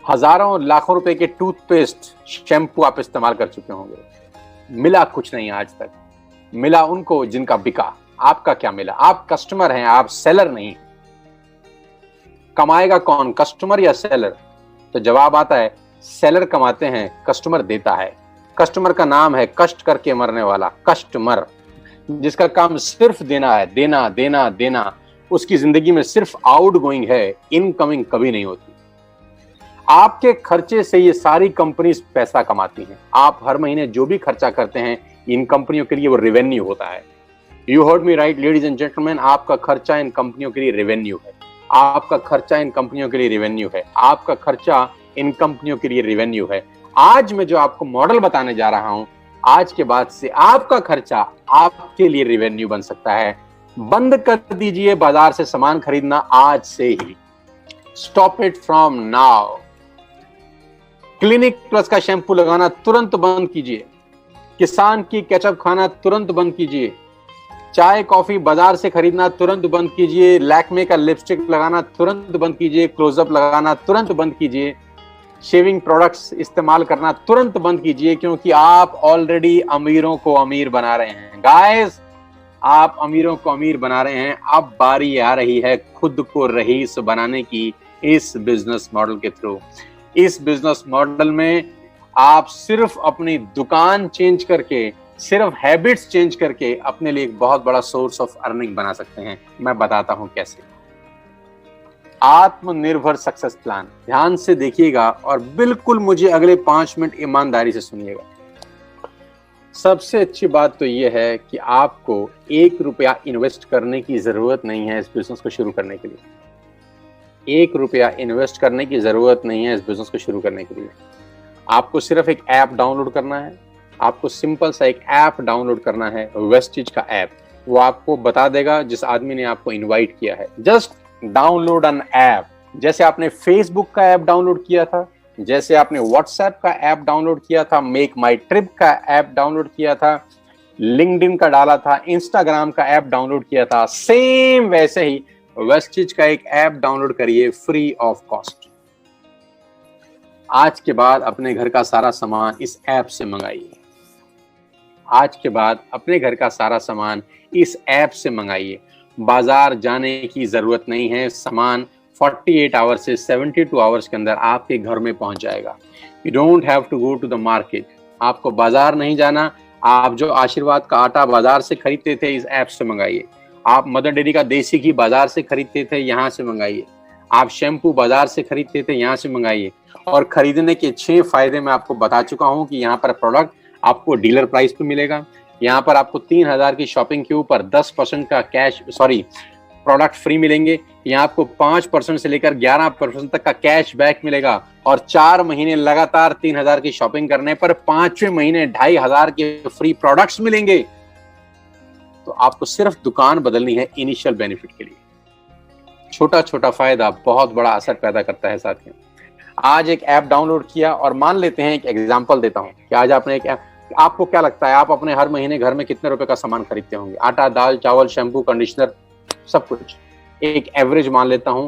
हजारों लाखों रुपए के टूथपेस्ट, शैम्पू आप इस्तेमाल कर चुके होंगे। मिला कुछ नहीं आज तक, मिला उनको जिनका बिका। आपका क्या मिला? आप कस्टमर हैं, आप सेलर नहीं। कमाएगा कौन, कस्टमर या सेलर? तो जवाब आता है सेलर कमाते हैं, कस्टमर देता है। कस्टमर का नाम है कष्ट करके मरने वाला कस्टमर, जिसका काम सिर्फ देना है, देना देना देना। उसकी जिंदगी में सिर्फ आउटगोइंग है, इनकमिंग कभी नहीं होती। आपके खर्चे से ये सारी कंपनीज पैसा कमाती हैं। आप हर महीने जो भी खर्चा करते हैं इन कंपनियों के लिए वो रेवेन्यू होता है। You heard me right ladies and gentleman, आपका खर्चा इन कंपनियों के लिए रेवेन्यू है, आपका खर्चा इन कंपनियों के लिए रेवेन्यू है, आपका खर्चा इन कंपनियों के लिए रेवेन्यू है। आज मैं जो आपको मॉडल बताने जा रहा हूं, आज के बाद से आपका खर्चा आपके लिए रेवेन्यू बन सकता है। बंद कर दीजिए बाजार से सामान खरीदना आज से ही। Stop it from now. Clinic plus का शैम्पू लगाना तुरंत बंद कीजिए। किसान की केचप खाना तुरंत बंद कीजिए। चाय कॉफी बाजार से खरीदना तुरंत बंद कीजिए। लैक्मे का लिपस्टिक लगाना तुरंत बंद कीजिए। क्लोजअप लगाना तुरंत बंद कीजिए। शेविंग प्रोडक्ट्स इस्तेमाल करना तुरंत बंद कीजिए, क्योंकि आप ऑलरेडी अमीरों को अमीर बना रहे हैं। गाइस, आप अमीरों को अमीर बना रहे हैं। अब बारी आ रही है खुद को रईस बनाने की इस बिजनेस मॉडल के थ्रू। इस बिजनेस मॉडल में आप सिर्फ अपनी दुकान चेंज करके, सिर्फ हैबिट्स चेंज करके अपने लिए एक बहुत बड़ा सोर्स ऑफ अर्निंग बना सकते हैं। मैं बताता हूं कैसे। आत्मनिर्भर सक्सेस प्लान ध्यान से देखिएगा और बिल्कुल मुझे अगले 5 मिनट ईमानदारी से सुनिएगा। सबसे अच्छी बात तो यह है कि आपको 1 रुपया इन्वेस्ट करने की जरूरत नहीं है इस बिजनेस को शुरू करने के लिए। 1 रुपया इन्वेस्ट करने की जरूरत नहीं है इस बिजनेस को शुरू करने के लिए। आपको सिर्फ एक ऐप डाउनलोड करना है। आपको सिंपल सा एक ऐप डाउनलोड करना है, वेस्टिज का ऐप। वो आपको बता देगा जिस आदमी ने आपको इनवाइट किया है। Just download an app. जैसे आपने फेसबुक का ऐप डाउनलोड किया था, जैसे आपने व्हाट्सएप का ऐप डाउनलोड किया था, मेक माई ट्रिप का ऐप डाउनलोड किया था, लिंक्डइन का डाला था, इंस्टाग्राम का ऐप डाउनलोड किया था, सेम वैसे ही वेस्टिज का एक ऐप डाउनलोड करिए फ्री ऑफ कॉस्ट। आज के बाद अपने घर का सारा सामान इस ऐप से मंगाइए। आज के बाद अपने घर का सारा सामान इस ऐप से मंगाइए। बाजार जाने की जरूरत नहीं है। सामान 48 आवर्स से 72 आवर्स के अंदर आपके घर में पहुंच जाएगा। You don't have to go to the market. आपको बाजार नहीं जाना। आप जो आशीर्वाद का आटा बाजार से खरीदते थे, इस ऐप से मंगाइए। आप मदर डेयरी का देसी घी बाजार से खरीदते थे, यहाँ से मंगाइए। आप शैम्पू बाजार से खरीदते थे, यहाँ से मंगाइए। और खरीदने के 6 फायदे मैं आपको बता चुका हूँ कि यहाँ पर प्रोडक्ट आपको डीलर प्राइस पे मिलेगा। यहाँ पर आपको 3000 की शॉपिंग के ऊपर 10% का प्रोडक्ट फ्री मिलेंगे। यहाँ आपको 5% से लेकर 11% तक का कैश बैक मिलेगा। और 4 महीने लगातार 3000 की शॉपिंग करने पर 5वें महीने 2500 के फ्री प्रोडक्ट्स मिलेंगे। तो आपको सिर्फ दुकान बदलनी है इनिशियल बेनिफिट के लिए। छोटा छोटा फायदा बहुत बड़ा असर पैदा करता है साथियों। आज एक ऐप डाउनलोड किया और मान लेते हैं, एक एग्जांपल देता हूं कि आज आपने एक ऐप, आपको क्या लगता है आप अपने हर महीने घर में कितने रुपए का सामान खरीदते होंगे? आटा, दाल, चावल, शैम्पू, कंडीशनर, सब कुछ। एक एवरेज मान लेता हूं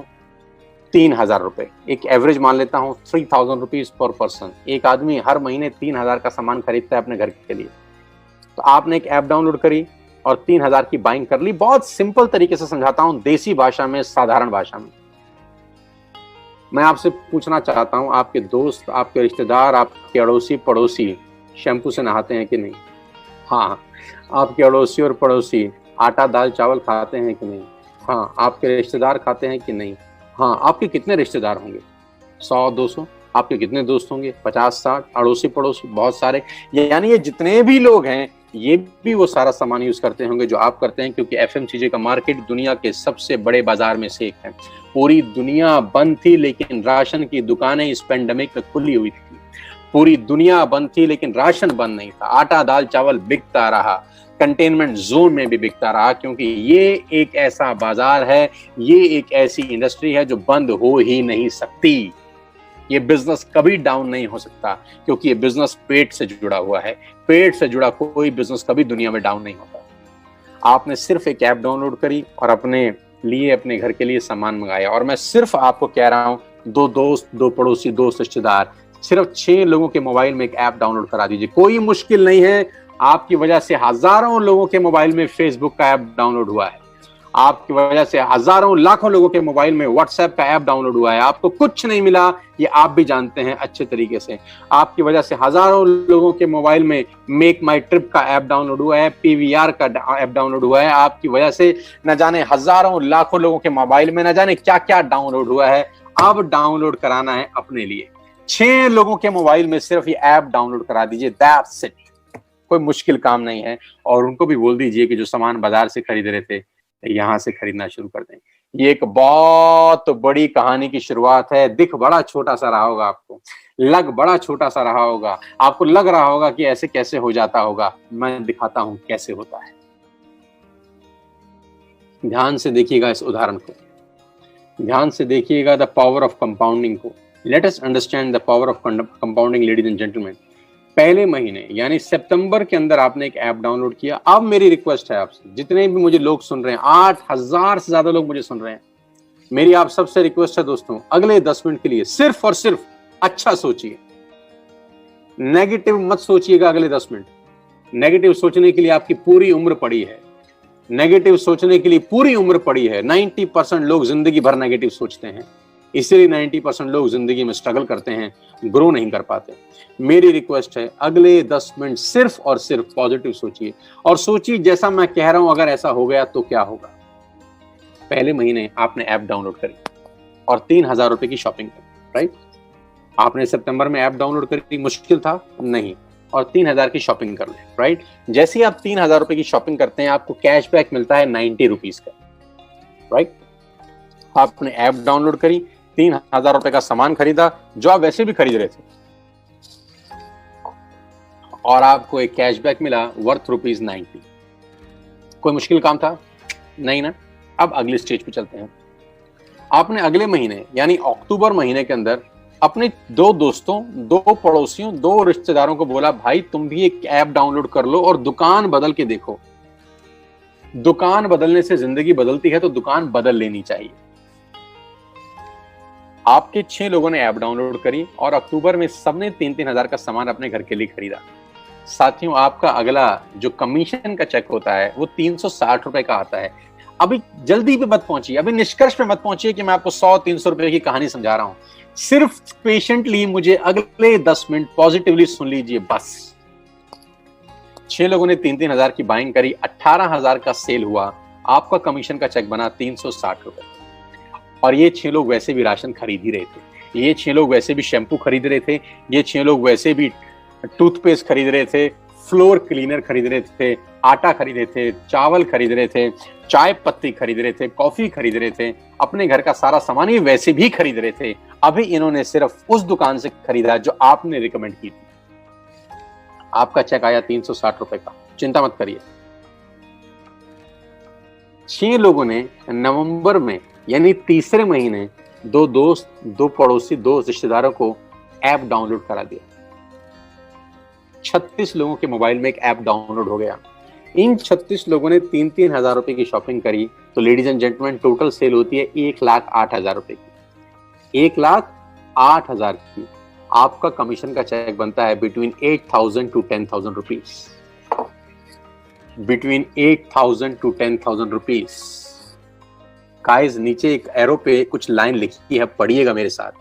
3000 रुपए। एक एवरेज मान लेता हूं 3000 रुपीज पर पर्सन। एक आदमी हर महीने 3000 का सामान खरीदता है अपने घर के लिए। तो आपने एक ऐप डाउनलोड करी और 3000 की बाइंग कर ली। बहुत सिंपल तरीके से समझाता हूं, देसी भाषा में, साधारण भाषा में। मैं आपसे पूछना चाहता हूं, आपके दोस्त, आपके रिश्तेदार, आपके अड़ोसी पड़ोसी शैम्पू से नहाते हैं कि नहीं? हाँ। आपके अड़ोसी और पड़ोसी आटा, दाल, चावल खाते हैं कि नहीं? हाँ। आपके रिश्तेदार खाते हैं कि नहीं? हाँ। आपके कितने रिश्तेदार होंगे? 100, 200। आपके कितने दोस्त होंगे? 50, 60। अड़ोसी पड़ोसी बहुत सारे। यानी ये जितने भी लोग हैं, ये भी वो सारा सामान यूज करते होंगे जो आप करते हैं, क्योंकि एफएमसीजी का मार्केट दुनिया के सबसे बड़े बाजार में से एक है। पूरी दुनिया बंद थी लेकिन राशन की दुकानें इस पेंडेमिक में खुली हुई थी। पूरी दुनिया बंद थी लेकिन राशन बंद नहीं था। आटा, दाल, चावल बिकता रहा, कंटेनमेंट जोन में भी बिकता रहा, क्योंकि ये एक ऐसा बाजार है, ये एक ऐसी इंडस्ट्री है जो बंद हो ही नहीं सकती। ये बिजनेस कभी डाउन नहीं हो सकता, क्योंकि ये बिजनेस पेट से जुड़ा हुआ है। पेट से जुड़ा कोई बिजनेस कभी दुनिया में डाउन नहीं होता। आपने सिर्फ एक ऐप डाउनलोड करी और अपने लिए, अपने घर के लिए सामान मंगाया। और मैं सिर्फ आपको कह रहा हूं, 2 दोस्त, 2 पड़ोसी, 2 रिश्तेदार, सिर्फ 6 लोगों के मोबाइल में एक ऐप डाउनलोड करा दीजिए। कोई मुश्किल नहीं है। आपकी वजह से हजारों लोगों के मोबाइल में फेसबुक का ऐप डाउनलोड हुआ है। आपकी वजह से हजारों लाखों लोगों के मोबाइल में व्हाट्सएप का ऐप डाउनलोड हुआ है। आपको कुछ नहीं मिला, ये आप भी जानते हैं अच्छे तरीके से। आपकी वजह से हजारों लोगों के मोबाइल में मेक माई ट्रिप का ऐप डाउनलोड हुआ है, पीवीआर का ऐप डाउनलोड हुआ है। आपकी वजह से न जाने हजारों लाखों लोगों के मोबाइल में न जाने क्या क्या डाउनलोड हुआ है। अब डाउनलोड कराना है अपने लिए। 6 लोगों के मोबाइल में सिर्फ ये ऐप डाउनलोड करा दीजिए। That's it. कोई मुश्किल काम नहीं है। और उनको भी बोल दीजिए कि जो सामान बाजार से खरीद रहे थे यहाँ से खरीदना शुरू कर दें। ये एक बहुत बड़ी कहानी की शुरुआत है। दिख बड़ा छोटा सा रहा होगा आपको, लग बड़ा छोटा सा रहा होगा, आपको लग रहा होगा कि ऐसे कैसे हो जाता होगा। मैं दिखाता हूं कैसे होता है। ध्यान से देखिएगा इस उदाहरण को, ध्यान से देखिएगा द पावर ऑफ कंपाउंडिंग को। Let us understand the power of compounding ladies and gentleman. पहले महीने यानी सितंबर के अंदर आपने एक ऐप डाउनलोड किया। अब मेरी रिक्वेस्ट है आपसे, जितने भी मुझे लोग सुन रहे हैं, 8,000 से ज्यादा लोग मुझे सुन रहे हैं, मेरी आप सबसे रिक्वेस्ट है दोस्तों, अगले 10 मिनट के लिए सिर्फ और सिर्फ अच्छा सोचिए, नेगेटिव मत सोचिएगा। अगले 10 मिनट नेगेटिव सोचने के लिए आपकी पूरी उम्र पड़ी है, नेगेटिव सोचने के लिए पूरी उम्र पड़ी है। 90% लोग जिंदगी भर नेगेटिव सोचते हैं, इसीलिए 90% लोग जिंदगी में स्ट्रगल करते हैं, ग्रो नहीं कर पाते। मेरी रिक्वेस्ट है, अगले 10 मिनट सिर्फ और सिर्फ पॉजिटिव सोचिए, और सोचिए जैसा मैं कह रहा हूं अगर ऐसा हो गया तो क्या होगा। पहले महीने आपने ऐप डाउनलोड करी और 3,000 रुपए की शॉपिंग करी, राइट। आपने सितंबर में ऐप डाउनलोड करी, मुश्किल था नहीं, और 3,000 की शॉपिंग कर ले, राइट। जैसे ही आप 3,000 रुपए की शॉपिंग करते हैं आपको कैशबैक मिलता है 90 रुपीज का, राइट। आपने ऐप डाउनलोड करी, 3,000 रुपए का सामान खरीदा जो आप वैसे भी खरीद रहे थे, और आपको एक कैशबैक मिला वर्थ ₹90। कोई मुश्किल काम था नहीं ना। अब अगले स्टेज पे चलते हैं। आपने अगले महीने यानी अक्टूबर महीने के अंदर अपने 2 दोस्तों, 2 पड़ोसियों, 2 रिश्तेदारों को बोला, भाई तुम भी एक ऐप डाउनलोड कर लो और दुकान बदल के देखो। दुकान बदलने से जिंदगी बदलती है तो दुकान बदल लेनी चाहिए। आपके 6 लोगों ने ऐप डाउनलोड करी और अक्टूबर में सबने 3-3 हजार का सामान अपने घर के लिए खरीदा। साथियों, आपका अगला जो कमीशन का चेक होता है वो 360 रुपए का आता है। अभी जल्दी पे मत पहुंचिए, अभी निष्कर्ष पे मत पहुंचिए कि मैं आपको 100-300 रुपए की कहानी समझा रहा हूं। सिर्फ पेशेंटली मुझे अगले 10 मिनट पॉजिटिवली सुन लीजिए बस। 6 लोगों ने 3-3 हजार की बाइंग करी, 18,000 का सेल हुआ, आपका कमीशन का चेक बना 360 रुपए। और ये 6 लोग वैसे भी राशन खरीद ही रहे थे, ये 6 लोग वैसे भी शैम्पू खरीद रहे थे, ये 6 लोग वैसे भी टूथपेस्ट खरीद रहे थे, फ्लोर क्लीनर खरीद रहे थे, आटा खरीद रहे थे, चावल खरीद रहे थे, चाय पत्ती खरीद रहे थे, कॉफी खरीद रहे थे, अपने घर का सारा सामान ये वैसे भी खरीद रहे थे। अभी इन्होंने सिर्फ उस दुकान से खरीदा जो आपने रिकमेंड की थी। आपका चेक आया 360 रुपए का, चिंता मत करिए। 6 लोगों ने नवंबर में यानी तीसरे महीने 2 दोस्त, 2 पड़ोसी, 2 रिश्तेदारों को ऐप डाउनलोड करा दिया। 36 लोगों के मोबाइल में एक ऐप डाउनलोड हो गया। इन 36 लोगों ने 3-3 हजार रुपए की शॉपिंग करी तो ladies and gentleman total sale होती है 1,08,000 रुपए की। 1,08,000 की आपका कमीशन का चेक बनता है between 8,000 to 10,000 rupees, between 8,000 to 10,000 rupees. Guys, नीचे एक एरो पे कुछ लाइन लिखी है, पढ़िएगा मेरे साथ।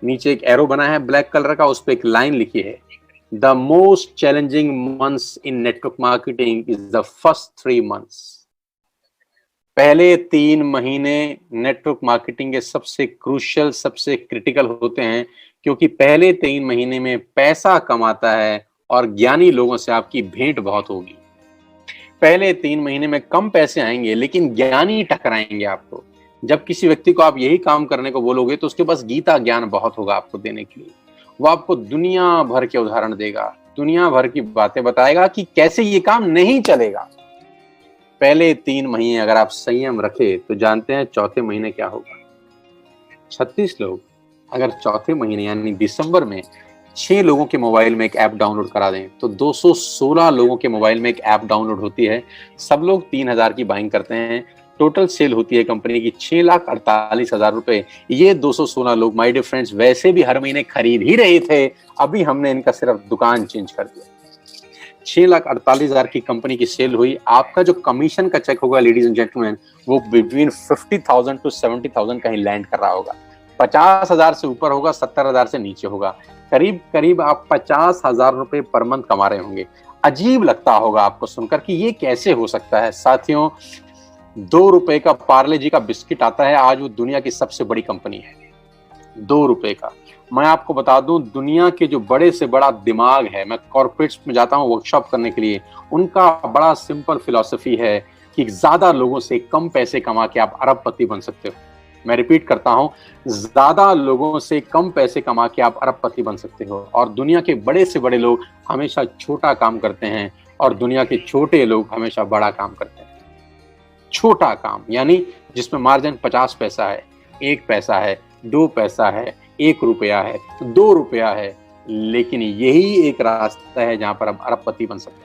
नीचे एक एरो बना है ब्लैक कलर का, उस पे एक लाइन लिखी है, The most challenging months in network marketing is the first 3 months. पहले 3 महीने नेटवर्क मार्केटिंग के सबसे क्रूशियल, सबसे क्रिटिकल होते हैं, क्योंकि पहले 3 महीने में पैसा कमाता है और ज्ञानी लोगों से आपकी भेंट बहुत होगी। पहले 3 महीने में कम पैसे आएंगे लेकिन ज्ञानी टकराएंगे आपको। जब किसी व्यक्ति को आप यही काम करने को बोलोगे तो उसके पास गीता ज्ञान बहुत होगा आपको देने के लिए। वो आपको दुनिया भर के उदाहरण देगा, दुनिया भर की बातें बताएगा कि कैसे ये काम नहीं चलेगा। पहले 3 महीने अगर आप संयम रखे तो जानते हैं चौथे महीने क्या होगा। 36 लोग अगर चौथे महीने यानी दिसंबर में 6 लोगों के मोबाइल में एक ऐप डाउनलोड करा दें तो 216 लोगों के मोबाइल में एक ऐप डाउनलोड होती है। सब लोग 3,000 की बाइंग करते हैं। टोटल सेल होती है कंपनी की 6,48,000 रुपए। ये 216 लोग माय डियर फ्रेंड्स वैसे भी हर महीने खरीद ही रहे थे, अभी हमने इनका सिर्फ दुकान चेंज कर दिया। 6,48,000 की कंपनी की सेल हुई। आपका जो कमीशन का चेक होगा लेडीज एंड जेंटलमैन वो बिटवीन 50,000 to 70,000 कहीं लैंड कर रहा होगा। 50,000 से ऊपर होगा, 70,000 से नीचे होगा। करीब करीब आप 50,000 रुपए पर मंथ कमा रहे होंगे। अजीब लगता होगा आपको सुनकर कि ये कैसे हो सकता है। साथियों, 2 रुपए का पार्ले जी का बिस्किट आता है, आज वो दुनिया की सबसे बड़ी कंपनी है। ₹2 का। मैं आपको बता दूं, दुनिया के जो बड़े से बड़ा दिमाग है, मैं कॉर्पोरेट्स में जाता हूं वर्कशॉप करने के लिए, उनका बड़ा सिंपल फिलॉसफी है कि ज्यादा लोगों से कम पैसे कमा के आप अरबपति बन सकते हो। मैं रिपीट करता हूं, ज्यादा लोगों से कम पैसे कमा के आप अरबपति बन सकते हो। और दुनिया के बड़े से बड़े लोग हमेशा छोटा काम करते हैं और दुनिया के छोटे लोग हमेशा बड़ा काम करते हैं। छोटा काम यानी जिसमें मार्जिन 50 पैसा है, 1 पैसा है, 2 पैसा है, 1 रुपया है, 2 रुपया है, लेकिन यही एक रास्ता है जहां पर आप अरबपति बन सकते हैं।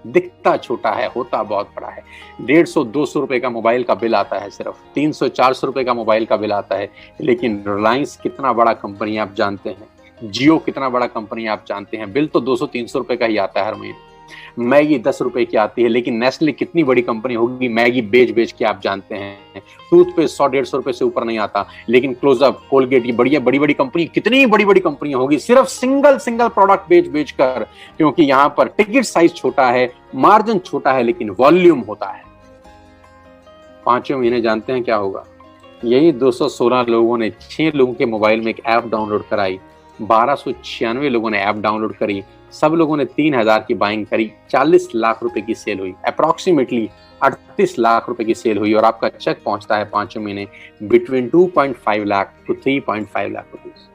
दिखता छोटा है, होता बहुत बड़ा है। 150-200 रुपए का मोबाइल का बिल आता है, सिर्फ 300-400 रुपए का मोबाइल का बिल आता है, लेकिन रिलायंस कितना बड़ा कंपनी आप जानते हैं, जियो कितना बड़ा कंपनी आप जानते हैं, बिल तो 200-300 रुपए का ही आता है हर महीने। मैगी 10 रुपए की आती है, लेकिन नेस्ले कितनी बड़ी कंपनी होगी, मैगी बेच बेच के आप जानते हैं। टूथपेस्ट 100-150 रुपए से ऊपर नहीं आता, लेकिन क्लोजअप, कोलगेट, ये बढ़िया बड़ी बड़ी कंपनी, कितनी बड़ी बड़ी कंपनी होगी सिर्फ सिंगल प्रोडक्ट बेच बेच कर, क्योंकि यहां पर टिकट साइज छोटा है, मार्जिन छोटा है, लेकिन वॉल्यूम होता है। 5 महीने जानते हैं क्या होगा? यही 216 लोगों ने 6 लोगों के मोबाइल में एक ऐप डाउनलोड कराई, 1296 लोगों ने ऐप डाउनलोड करी, सब लोगों ने 3000 की बाइंग करी, 40 लाख रुपए की सेल हुई, अप्रोक्सीमेटली 38 लाख रुपए की सेल हुई, और आपका चेक पहुंचता है 5 महीने between 2.5 lakh to 3.5 lakh rupees.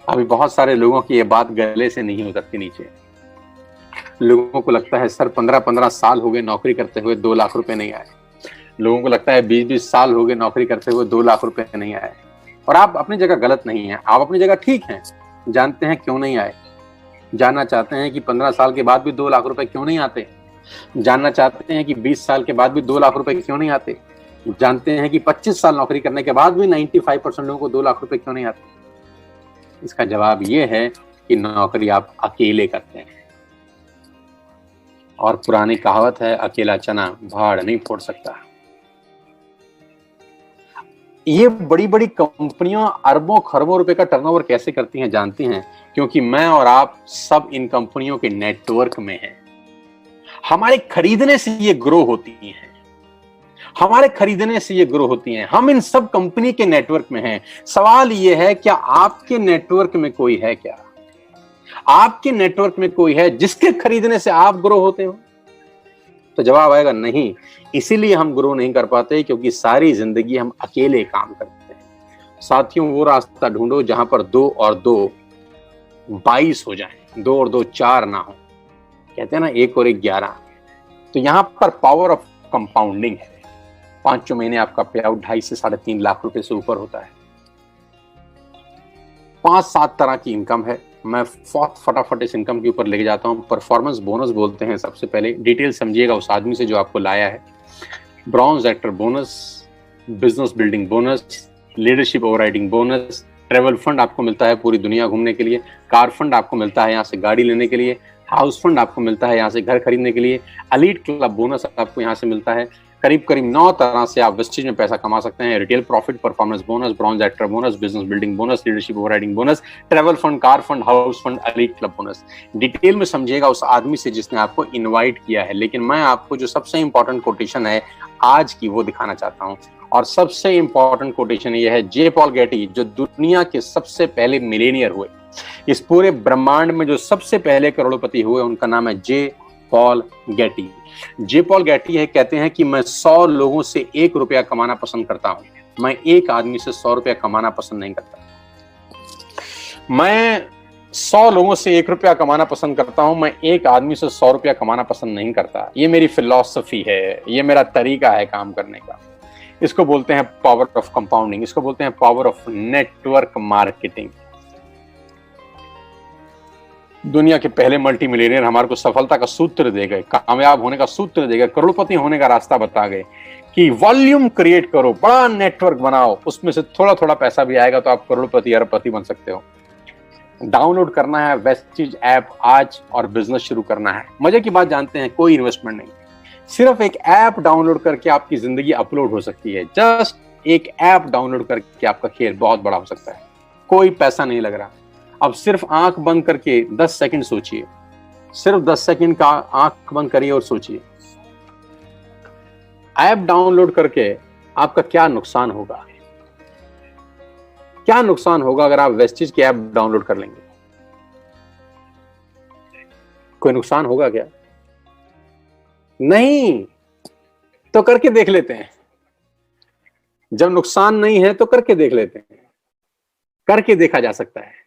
अभी बहुत सारे लोगों की ये बात गले से नहीं उतरती नीचे। लोगों को लगता है सर 15-15 साल हो गए नौकरी करते हुए 2 लाख रुपए नहीं आए। लोगों को लगता है 20-20 साल हो गए नौकरी करते हुए 2 लाख रुपए नहीं आए। और आप अपनी जगह गलत नहीं है, आप अपनी जगह ठीक हैं। जानते हैं क्यों नहीं आए? जानना चाहते हैं कि 15 साल के बाद भी 2 लाख रुपए क्यों नहीं आते? जानना चाहते हैं कि 20 साल के बाद भी 2 लाख रुपए क्यों नहीं आते? जानते हैं कि 25 साल नौकरी करने के बाद भी 95% लोगों को 2 लाख रुपए क्यों नहीं आते? इसका जवाब ये है कि नौकरी आप अकेले करते हैं। और पुरानी कहावत है, अकेला चना भाड़ नहीं फोड़ सकता। ये बड़ी बड़ी कंपनियां अरबों खरबों रुपए का टर्नओवर कैसे करती हैं जानती हैं? क्योंकि मैं और आप सब इन कंपनियों के नेटवर्क में हैं। हमारे खरीदने से ये ग्रो होती हैं, हमारे खरीदने से ये ग्रो होती हैं। हम इन सब कंपनी के नेटवर्क में हैं। सवाल ये है, क्या आपके नेटवर्क में कोई है? क्या आपके नेटवर्क में कोई है जिसके खरीदने से आप ग्रो होते हो? तो जवाब आएगा नहीं। इसीलिए हम ग्रो नहीं कर पाते, क्योंकि सारी जिंदगी हम अकेले काम करते हैं। साथियों, वो रास्ता ढूंढो जहां पर 2 और 2 22 हो जाए, 2 और 2 4 ना हो। कहते हैं ना 1 और 1 11। तो यहां पर पावर ऑफ कंपाउंडिंग है। 5 महीने आपका पे आउट 2.5 से 3.5 लाख रुपए से ऊपर होता है। 5-7 तरह की इनकम है। मैं फटाफट इस इनकम के ऊपर लेके जाता हूं। परफॉर्मेंस बोनस बोलते हैं सबसे पहले, डिटेल समझिएगा उस आदमी से जो आपको लाया है। Bronze actor bonus, business building bonus, leadership overriding bonus, travel fund आपको मिलता है पूरी दुनिया घूमने के लिए, कार फंड आपको मिलता है यहाँ से गाड़ी लेने के लिए, हाउस फंड आपको मिलता है यहाँ से घर खरीदने के लिए, एलीट क्लब बोनस आपको यहाँ से मिलता है। करीब 9 तरह से आप वेस्टेज में पैसा कमा सकते हैं। Retail profit, performance bonus, bronze actor bonus, business building bonus, leadership overriding bonus, travel fund, car fund, house fund, elite club bonus. Detail में समझिएगा उस आदमी से जिसने आपको इनवाइट किया है। लेकिन मैं आपको जो सबसे इंपॉर्टेंट कोटेशन है आज की वो दिखाना चाहता हूँ। और सबसे इंपॉर्टेंट कोटेशन ये है, जे पॉल गेटी, जो दुनिया के सबसे पहले मिलेनियर हुए, इस पूरे ब्रह्मांड में जो सबसे पहले करोड़पति हुए, उनका नाम है जे पॉल गेटी। जे पॉल गेटी है, कहते हैं कि मैं 100 लोगों से 1 रुपया कमाना पसंद करता हूं। मैं एक आदमी से 100 रुपया कमाना पसंद नहीं करता। मैं 100 लोगों से 1 रुपया कमाना पसंद करता हूं। मैं एक आदमी से 100 रुपया कमाना पसंद नहीं करता। ये मेरी फिलॉसफी है, ये मेरा तरीका है काम करने का। इसको बोलते हैं पावर ऑफ कंपाउंडिंग, इसको बोलते हैं पावर ऑफ नेटवर्क मार्केटिंग। दुनिया के पहले मल्टी मिलियनियर हमारे को सफलता का सूत्र दे गए, कामयाब होने का सूत्र दे गए, करोड़पति होने का रास्ता बता गए कि वॉल्यूम क्रिएट करो, बड़ा नेटवर्क बनाओ, उसमें से थोड़ा थोड़ा पैसा भी आएगा तो आप करोड़पति अरबपति बन सकते हो। डाउनलोड करना है वेस्टेज ऐप आज और बिजनेस शुरू करना है। मजे की बात जानते हैं, कोई इन्वेस्टमेंट नहीं, सिर्फ एक ऐप डाउनलोड करके आपकी जिंदगी अपलोड हो सकती है। जस्ट एक ऐप डाउनलोड करके आपका खेल बहुत बड़ा हो सकता है। कोई पैसा नहीं लग रहा। अब सिर्फ आंख बंद करके 10 सेकंड सोचिए, सिर्फ 10 सेकंड का आंख बंद करिए और सोचिए, ऐप डाउनलोड करके आपका क्या नुकसान होगा। क्या नुकसान होगा अगर आप वेस्टिज की ऐप डाउनलोड कर लेंगे? कोई नुकसान होगा क्या? नहीं। तो करके देख लेते हैं। जब नुकसान नहीं है तो करके देख लेते हैं। करके देखा जा सकता है।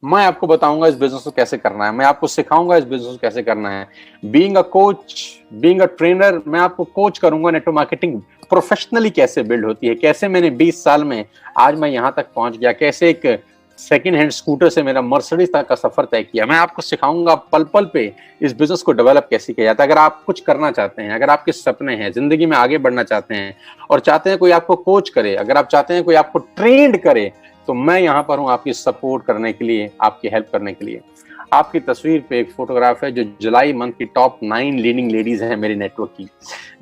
मैं आपको बताऊंगा इस बिजनेस को कैसे करना है, मैं आपको सिखाऊंगा इस बिजनेस को कैसे करना है। Being a coach, being a trainer, मैं आपको कोच करूंगा नेटवर्क मार्केटिंग प्रोफेशनली कैसे बिल्ड होती है, कैसे मैंने 20 साल में आज मैं यहां तक पहुंच गया, कैसे एक सेकेंड हैंड स्कूटर से मेरा मर्सिडीज तक का सफर तय किया। मैं आपको सिखाऊंगा पल पल पे इस बिजनेस को डेवलप कैसे किया जाता है। अगर आप कुछ करना चाहते हैं, अगर आपके सपने हैं, जिंदगी में आगे बढ़ना चाहते हैं और चाहते हैं कोई आपको कोच करे, अगर आप चाहते हैं कोई आपको ट्रेंड करे, तो मैं यहां पर हूं आपकी सपोर्ट करने के लिए, आपकी हेल्प करने के लिए। आपकी तस्वीर पे एक फोटोग्राफ है जो जुलाई मंथ की टॉप 9 लीडिंग लेडीज हैं मेरे नेटवर्क की।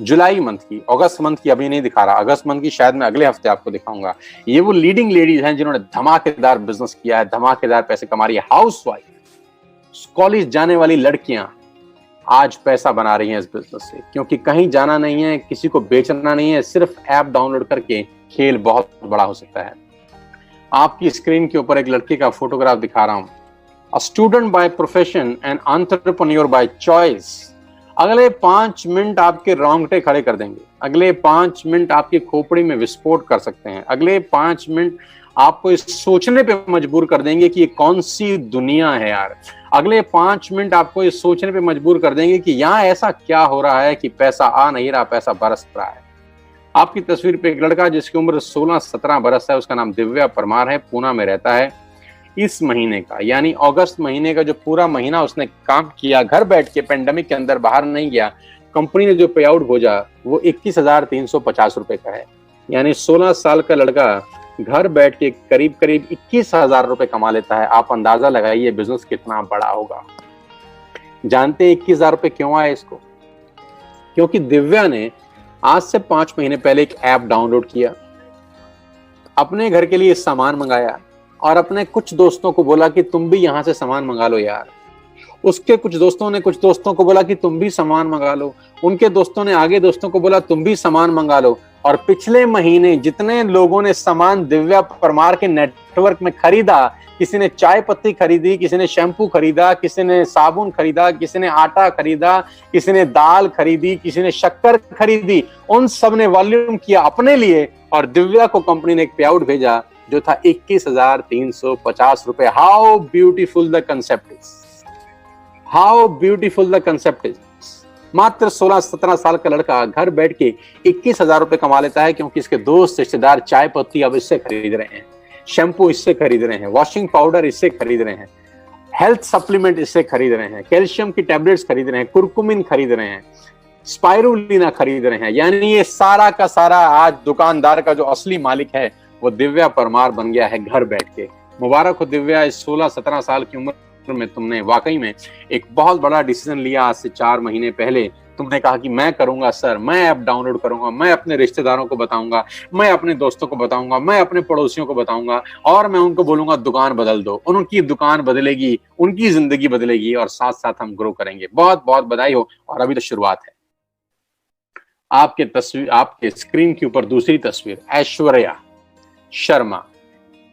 जुलाई मंथ की, अगस्त मंथ की अभी नहीं दिखा रहा, अगस्त मंथ की शायद मैं अगले हफ्ते आपको दिखाऊंगा। ये वो लीडिंग लेडीज हैं जिन्होंने धमाकेदार बिजनेस किया है, धमाकेदार पैसे कमा रही है। हाउस वाइफ, कॉलेज जाने वाली लड़कियां आज पैसा बना रही हैं इस बिजनेस से, क्योंकि कहीं जाना नहीं है, किसी को बेचना नहीं है, सिर्फ ऐप डाउनलोड करके खेल बहुत बड़ा हो सकता है। आपकी स्क्रीन के ऊपर एक लड़के का फोटोग्राफ दिखा रहा हूं। A student by profession and entrepreneur by choice. अगले 5 मिनट आपके रोंगटे खड़े कर देंगे, अगले 5 मिनट आपकी खोपड़ी में विस्फोट कर सकते हैं, अगले 5 मिनट आपको इस सोचने पे मजबूर कर देंगे कि ये कौन सी दुनिया है यार। अगले 5 मिनट आपको इस सोचने पे मजबूर कर देंगे कि यहाँ ऐसा क्या हो रहा है कि पैसा आ नहीं रहा, पैसा बरस रहा है। आपकी तस्वीर पे एक लड़का जिसकी उम्र 16-17 बरस है, उसका नाम दिव्या परमार है, पूना में रहता है। इस महीने का यानी अगस्त महीने का जो पूरा महीना उसने काम किया, घर बैठ के, पेंडेमिक के अंदर बाहर नहीं गया, कंपनी ने जो पे आउट भेजा वो 21,350 रुपए का है। यानी 16 साल का लड़का घर बैठ के करीब करीब 21,000 रुपए कमा लेता है। आप अंदाजा लगाइए बिजनेस कितना बड़ा होगा। जानते हैं 21,000 रुपए क्यों आए इसको? क्योंकि दिव्या ने आज से 5 महीने पहले एक ऐप डाउनलोड किया, अपने घर के लिए सामान मंगाया और अपने कुछ दोस्तों को बोला कि तुम भी यहां से सामान मंगा लो यार। उसके कुछ दोस्तों ने कुछ दोस्तों को बोला कि तुम भी सामान मंगा लो, उनके दोस्तों ने आगे दोस्तों को बोला तुम भी सामान मंगा लो। और पिछले महीने जितने लोगों ने सामान दिव्या परमार के नेटवर्क में खरीदा, किसी ने चाय पत्ती खरीदी, किसी ने शैम्पू खरीदा, किसी ने साबुन खरीदा, किसी ने आटा खरीदा, किसी ने दाल खरीदी, किसी ने शक्कर खरीदी, उन सब ने वॉल्यूम किया अपने लिए और दिव्या को कंपनी ने एक पे आउट भेजा जो था 21,350 रुपए। How beautiful the concept is, how beautiful the concept is. मात्र 16-17 साल का लड़का घर बैठ के 21,000 रुपए कमा लेता है, क्योंकि इसके दोस्त रिश्तेदार चाय पत्ती अब इससे खरीद रहे हैं, शैम्पू इससे खरीद रहे हैं, वॉशिंग पाउडर इससे खरीद रहे हैं, हेल्थ सप्लीमेंट इससे खरीद रहे हैं, कैल्शियम की टैबलेट्स खरीद रहे हैं, कुरकुमिन खरीद रहे हैं, स्पाइरुलिना खरीद रहे हैं। यानी ये सारा का सारा आज दुकानदार का जो असली मालिक है वो दिव्या परमार बन गया है घर बैठ के। मुबारक हो दिव्या, इस 16-17 साल की उम्र में तुमने वाकई में एक बहुत बड़ा डिसीजन लिया। आज से 4 महीने पहले तुमने कहा कि मैं करूंगा सर, मैं ऐप डाउनलोड करूंगा, मैं अपने रिश्तेदारों को बताऊंगा, मैं अपने दोस्तों को बताऊंगा, मैं अपने पड़ोसियों को बताऊंगा और मैं उनको बोलूंगा दुकान बदल दो। उनकी दुकान बदलेगी, उनकी जिंदगी बदलेगी और साथ साथ हम ग्रो करेंगे। बहुत बहुत बधाई हो। और अभी तो शुरुआत है। आपके तस्वीर, आपके स्क्रीन के ऊपर दूसरी तस्वीर, ऐश्वर्या शर्मा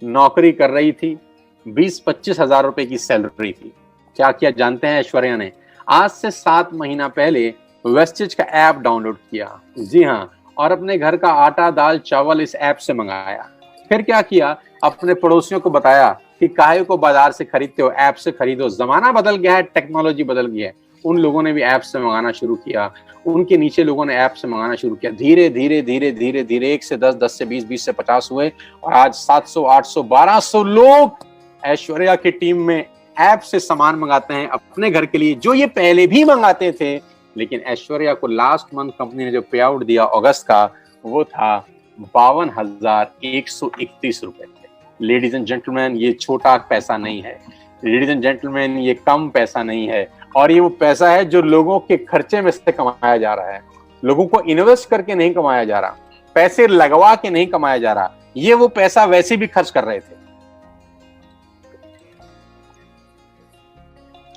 नौकरी कर रही थी, 20-25 हजार रुपए की सैलरी थी। क्या किया जानते हैं ऐश्वर्या ने? आज से 7 महीना पहले वेस्टेज का ऐप डाउनलोड किया, जी हाँ, और अपने घर का आटा दाल चावल इस ऐप से मंगाया। फिर क्या किया, अपने पड़ोसियों को बताया कि काहे को बाजार से खरीदते हो, ऐप से खरीदो, जमाना बदल गया है, टेक्नोलॉजी बदल गई है। उन लोगों ने भी ऐप से मंगाना शुरू किया, उनके नीचे लोगों ने ऐप से मंगाना शुरू किया। धीरे धीरे धीरे धीरे धीरे 1 से 10, 10 से 20, 20 से 50 हुए और आज 700, 800, 1200 लोग ऐश्वर्या की टीम में ऐप से सामान मंगाते हैं अपने घर के लिए, जो ये पहले भी मंगाते थे। लेकिन ऐश्वर्या को लास्ट मंथ कंपनी ने जो पे आउट दिया अगस्त का, वो था 52,131 रुपए। लेडीज एंड जेंटलमैन, ये छोटा पैसा नहीं है। लेडीज एंड जेंटलमैन, ये कम पैसा नहीं है, और ये वो पैसा है जो लोगों के खर्चे में से कमाया जा रहा है। लोगों को इन्वेस्ट करके नहीं कमाया जा रहा, पैसे लगवा के नहीं कमाया जा रहा, ये वो पैसा वैसे भी खर्च कर रहे थे।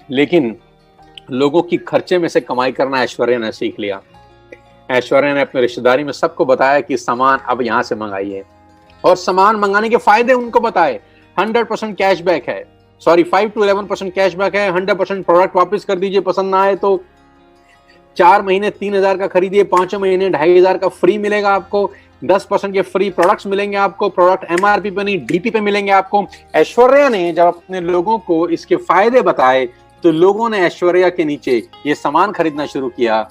लेकिन लोगों की खर्चे में से कमाई करना ऐश्वर्या ने सीख लिया। ऐश्वर्या ने अपने रिश्तेदारी में सबको बताया कि सामान अब यहां से मंगाइए, और सामान मंगाने के फायदे उनको बताए। 100% कैशबैक है, सॉरी 5 to 11% कैशबैक है। 100% प्रोडक्ट वापस कर दीजिए, पसंद ना आए तो 4 महीने 3,000 का खरीदिए, 5 महीने 2,500 का फ्री मिलेगा आपको। 10% के फ्री प्रोडक्ट्स मिलेंगे आपको, प्रोडक्ट एमआरपी पे नहीं डीपी पे मिलेंगे आपको। ऐश्वर्या ने जब अपने लोगों को इसके फायदे बताए तो लोगों ने ऐश्वर्या के नीचे ये सामान खरीदना शुरू किया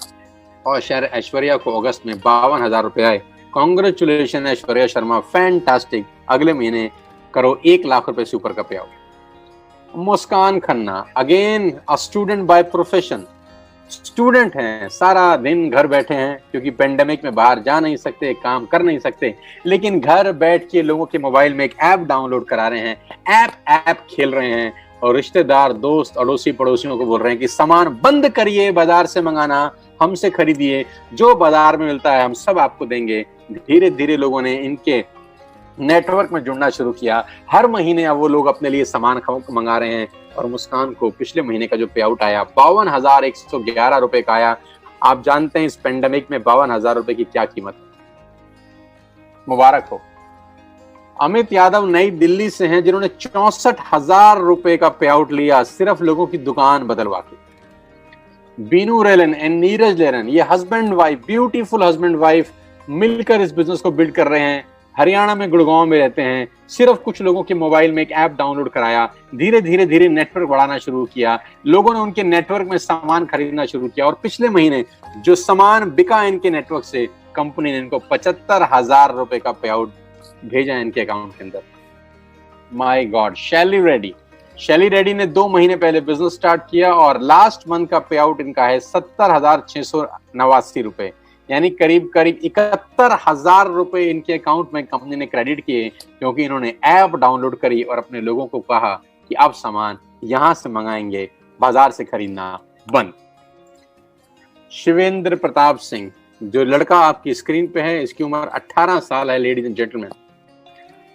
और शायद ऐश्वर्या को अगस्त में 52,000 रुपए आए। Congratulation Aishwarya Sharma, fantastic. अगले महीने करो 1 लाख रुपए से ऊपर का पे out. Muskan Khanna, again a student by profession, student हैं, सारा दिन घर बैठे हैं क्योंकि पेंडेमिक में बाहर जा नहीं सकते, काम कर नहीं सकते, लेकिन घर बैठ के लोगों के मोबाइल में एक ऐप डाउनलोड करा रहे हैं, ऐप खेल रहे हैं और रिश्तेदार दोस्त अड़ोसी पड़ोसियों को बोल रहे हैं कि सामान बंद करिए, बाजार से मंगाना, हमसे खरीदिए, जो बाजार में मिलता है हम सब आपको देंगे। धीरे धीरे लोगों ने इनके नेटवर्क में जुड़ना शुरू किया। हर महीने अब वो लोग अपने लिए सामान मंगा रहे हैं और मुस्कान को पिछले महीने का जो पे आउट आया 52,111 रुपए का आया। आप जानते हैं इस पेंडेमिक में 52,000 रुपए की क्या कीमत है। मुबारक हो। अमित यादव नई दिल्ली से हैं जिन्होंने 64,000 रुपए का पे आउट लिया सिर्फ लोगों की दुकान बदलवा के। Binu Rylan and Neeraj learn, ये husband wife, beautiful husband wife मिलकर इस बिजनेस को बिल्ड कर रहे हैं। हरियाणा में गुड़गांव में रहते हैं। सिर्फ कुछ लोगों के मोबाइल में एक ऐप डाउनलोड कराया, धीरे धीरे नेटवर्क बढ़ाना शुरू किया, लोगों ने उनके नेटवर्क में सामान खरीदना शुरू किया और पिछले महीने जो सामान बिका इनके नेटवर्क से, कंपनी ने इनको 75,000 रुपए का पे आउट भेजा इनके अकाउंट के अंदर। My God. शैली रेड्डी ने 2 महीने पहले बिजनेस स्टार्ट किया और लास्ट मंथ का पे आउट इनका है 70,689 रुपए, यानी करीब 71,000 रुपए इनके अकाउंट में कंपनी ने क्रेडिट किए क्योंकि इन्होंने ऐप डाउनलोड करी और अपने लोगों को कहा कि आप सामान यहां से मंगाएंगे, बाजार से खरीदना बंद। शिवेंद्र प्रताप सिंह, जो लड़का आपकी स्क्रीन पे है, इसकी उम्र 18 साल है लेडीज एंड जेंटलमैन।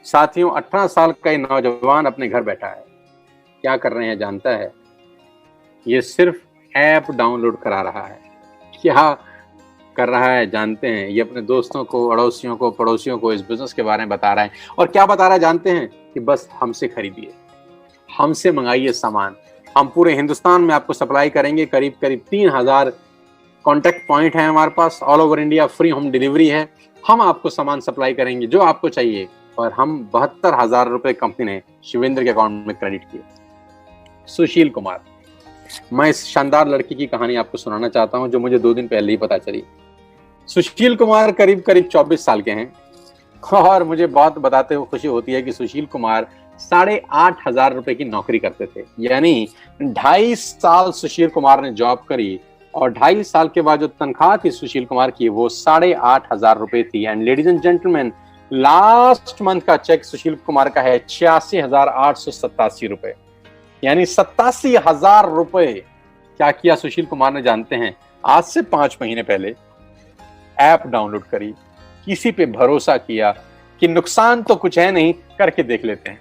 साथियों, 18 साल का ये नौजवान अपने घर बैठा है। क्या कर रहे हैं जानता है? ये सिर्फ ऐप डाउनलोड करा रहा है। क्या कर रहा है जानते हैं? ये अपने दोस्तों को, अड़ोसियों को, पड़ोसियों को इस बिजनेस के बारे में बता रहा है। और क्या बता रहा है जानते हैं? कि बस हमसे खरीदिए, हमसे मंगाइए सामान, हम पूरे हिंदुस्तान में आपको सप्लाई करेंगे। करीब 3,000 कॉन्टैक्ट पॉइंट है हमारे पास, all over India free home delivery है। हम आपको सामान सप्लाई करेंगे जो आपको चाहिए। और हम 72,000 रुपए कंपनी ने शिवेंद्र के अकाउंट में क्रेडिट किए। सुशील कुमार, मैं इस शानदार लड़की की कहानी आपको सुनाना चाहता हूं जो मुझे 2 दिन पहले ही पता चली। सुशील कुमार करीब 24 साल के हैं और मुझे बहुत बताते हुए खुशी होती है कि सुशील कुमार 8,500 रुपए की नौकरी करते थे। यानी 2.5 साल सुशील कुमार ने जॉब करी और 2.5 साल के बाद जो तनख्वाह थी सुशील कुमार की वो 8,500 रुपए थी। And ladies and gentleman, last month का चेक सुशील कुमार का है 86,887 रुपए, यानी 87,000 रुपए। क्या किया सुशील कुमार ने जानते हैं? आज से 5 महीने पहले ऐप डाउनलोड करी, किसी पे भरोसा किया कि नुकसान तो कुछ है नहीं, करके देख लेते हैं,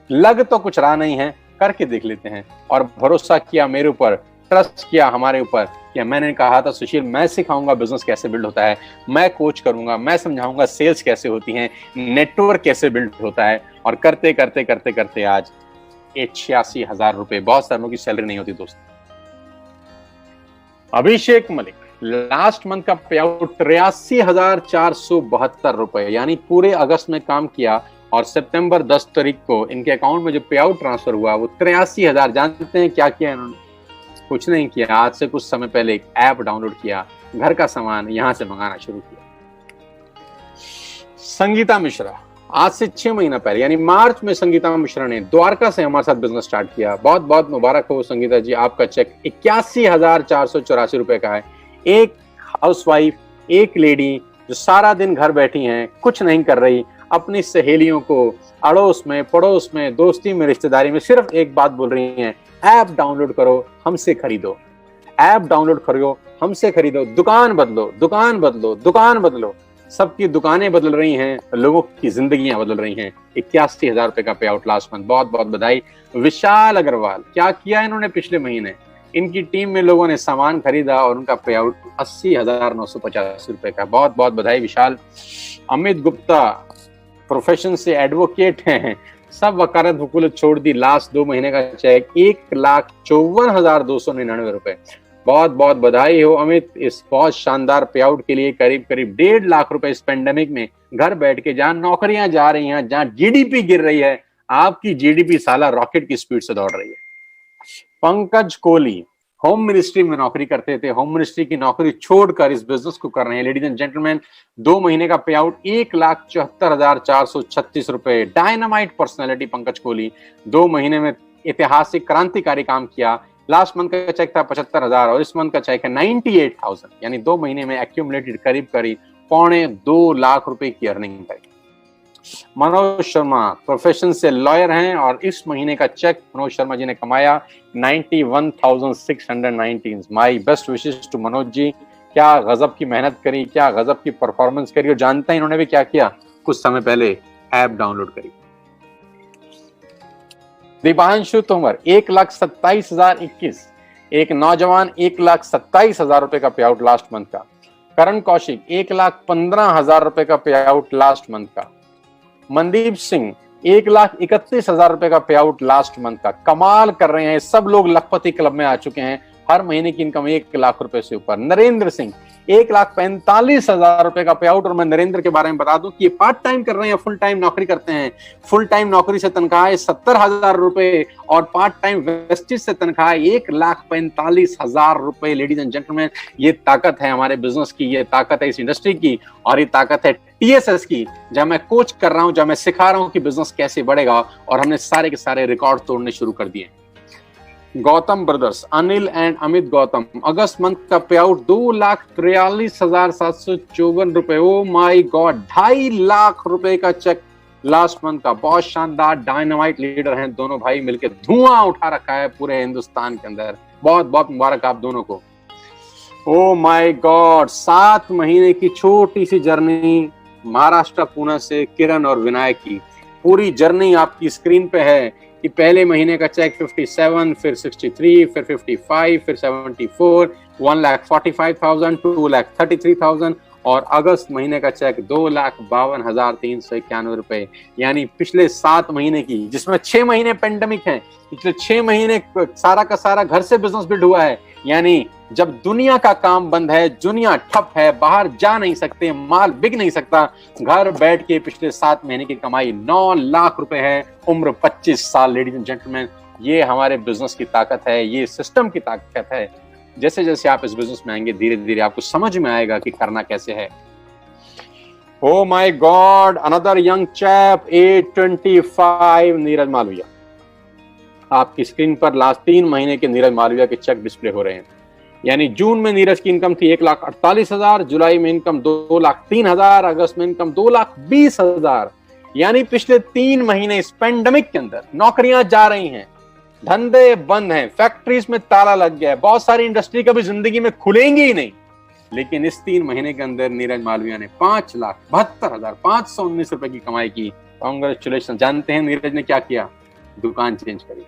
लग तो कुछ रहा नहीं है, करके देख लेते हैं। और भरोसा किया मेरे ऊपर, ट्रस्ट किया हमारे ऊपर कि मैंने कहा था सुशील मैं सिखाऊंगा बिजनेस कैसे बिल्ड होता है, मैं कोच करूंगा, मैं समझाऊंगा सेल्स कैसे होती है, नेटवर्क कैसे बिल्ड होता है। और करते करते करते करते आज 86,000 रुपए, बहुत सारों की सैलरी नहीं होती दोस्तों। अभिषेक मलिक, लास्ट मंथ का पे आउट 83,472 रुपए, यानी पूरे अगस्त में काम किया और सितंबर 10 तारीख को इनके अकाउंट में जो पे आउट ट्रांसफर हुआ वो 83,000। जानते हैं क्या किया इन्होंने? कुछ नहीं किया। आज से कुछ समय पहले एक ऐप डाउनलोड किया, घर का सामान यहां से मंगाना शुरू किया। संगीता मिश्रा, आज से 6 महीना पहले यानी मार्च में संगीता मिश्रा ने द्वारका से हमारे साथ बिजनेस स्टार्ट किया। बहुत बहुत मुबारक हो संगीता जी, आपका चेक 81,484 रुपए का है। एक हाउसवाइफ, एक लेडी जो सारा दिन घर बैठी हैं, कुछ नहीं कर रही, अपनी सहेलियों को अड़ोस में, पड़ोस में, दोस्ती में, रिश्तेदारी में सिर्फ एक बात बोल रही हैं, ऐप डाउनलोड करो, हमसे खरीदो, ऐप डाउनलोड करो, हमसे खरीदो, दुकान बदलो, दुकान बदलो, दुकान बदलो। सबकी दुकानें बदल रही हैं, लोगों की जिंदगियां बदल रही हैं। 81,000 रुपए का पे आउट लास्ट मंथ, बहुत बहुत बधाई। विशाल अग्रवाल, क्या किया इन्होंने पिछले महीने? इनकी टीम में लोगों ने सामान खरीदा और उनका पे आउट 80,985 रुपए का, बहुत बहुत बधाई विशाल। अमित गुप्ता, प्रोफेशन से एडवोकेट हैं, सब वकालत वकूलत छोड़ दी। लास्ट 2 महीने का चेक 1,54,299 रुपए। बहुत बहुत बधाई हो अमित इस बहुत शानदार पे आउट के लिए। करीब करीब 1.5 लाख रुपए इस पेंडेमिक में घर बैठ के, जहां नौकरियां जा रही हैं, जहां जीडीपी गिर रही है, आपकी जीडीपी साला रॉकेट की स्पीड से दौड़ रही है। पंकज कोहली होम मिनिस्ट्री में नौकरी करते थे, होम मिनिस्ट्री की नौकरी छोड़कर इस बिजनेस को कर रहे हैं। लेडीज एंड जेंटलमैन, 2 महीने का पे आउट 1,74,436 रुपए। डायनामाइट पर्सनैलिटी पंकज कोहली, 2 महीने में ऐतिहासिक क्रांतिकारी काम किया। लास्ट मंथ का चेक था 75,000 और इस मंथ का चेक है 98,000, यानी 2 महीने में एक्यूमुलेटेड करीब करीब 2.25 लाख रुपए की अर्निंग करी। मनोज शर्मा प्रोफेशन से लॉयर हैं और इस महीने का चेक मनोज शर्मा जी ने कमाया 91,619। My best wishes to Manoj ji. क्या गजब की मेहनत करी, क्या गजब की परफॉर्मेंस करी, और जानते हैं इन्होंने भी क्या किया, कुछ समय पहले ऐप डाउनलोड करी। दीपांशु तोमर 1,27,021, एक नौजवान 1,27,000 रुपए का पे आउट लास्ट मंथ का। करण कौशिक 1,15,000 रुपए का पे आउट लास्ट मंथ का। मनदीप सिंह 1,31,000 रुपए का पे आउट लास्ट मंथ का। कमाल कर रहे हैं, सब लोग लखपति क्लब में आ चुके हैं, हर महीने की इनकम 1 लाख रुपए से ऊपर। नरेंद्र सिंह 1,45,000 रुपए का पे आउट। और मैं नरेंद्र के बारे में बता दूं कि ये पार्ट टाइम कर रहे हैं, फुल टाइम नौकरी करते हैं। फुल टाइम नौकरी से तनख्वाह है 70,000 रुपए और पार्ट टाइम वेस्टेज से तनख्वाह 1,45,000 रुपए। लेडीज एंड जेंटलमैन, ये ताकत है हमारे बिजनेस की, ये ताकत है इस इंडस्ट्री की, और ये ताकत है टीएसएस की, जहां मैं कोच कर रहा हूं, जहां मैं सिखा रहा हूं कि बिजनेस कैसे बढ़ेगा। और हमने सारे के सारे रिकॉर्ड तोड़ने शुरू कर दिए। Gautam brothers, Anil and Amit Gautam, August month का पे आउट 2,43,754 रुपए। ओ माय गॉड, 2.5 लाख रुपए का चेक लास्ट मंथ का। बहुत शानदार, डायनामाइट लीडर हैं दोनों भाई, मिलकर धुआं उठा रखा है पूरे हिंदुस्तान के अंदर। बहुत बहुत मुबारक आप दोनों को। ओ माय गॉड, 7 महीने की छोटी सी जर्नी महाराष्ट्र पुणे से किरण और विनायक की। पूरी जर्नी आपकी स्क्रीन पे है कि पहले महीने का चेक 57, फिर 63, फिर 55, फिर 74, 1,45,000, 2,33,000 और अगस्त महीने का चेक 2,52,391 रुपए। यानी पिछले 7 महीने की, जिसमें 6 महीने पेंडेमिक है, पिछले 6 महीने सारा का सारा घर से बिजनेस बिल्ड हुआ है। यानी जब दुनिया का काम बंद है, दुनिया ठप है, बाहर जा नहीं सकते, माल बिक नहीं सकता, घर बैठ के पिछले 7 महीने की कमाई 9 लाख रुपए है। उम्र 25 साल। लेडीज एंड जेंटलमैन, ये हमारे बिजनेस की ताकत है, ये सिस्टम की ताकत है। जैसे जैसे आप इस बिजनेस में आएंगे, धीरे धीरे आपको समझ में आएगा कि करना कैसे है। Oh my God, another young chap 825, Neeraj Malviya. आपकी स्क्रीन पर लास्ट 3 महीने के नीरज मालविया के चेक डिस्प्ले हो रहे हैं। यानी जून में नीरज की इनकम थी 1,48,000, जुलाई में इनकम 2,03,000, अगस्त में इनकम 2,20,000। यानी पिछले 3 महीने इस पेंडेमिक के अंदर नौकरियां जा रही हैं, धंधे बंद हैं, फैक्ट्रीज में ताला लग गया है, बहुत सारी इंडस्ट्री कभी जिंदगी में खुलेंगी ही नहीं। लेकिन इस 3 महीने के अंदर नीरज मालविया ने 5,72,519 रुपए की कमाई की। कांग्रेचुलेशन। जानते हैं नीरज ने क्या किया? दुकान चेंज करी।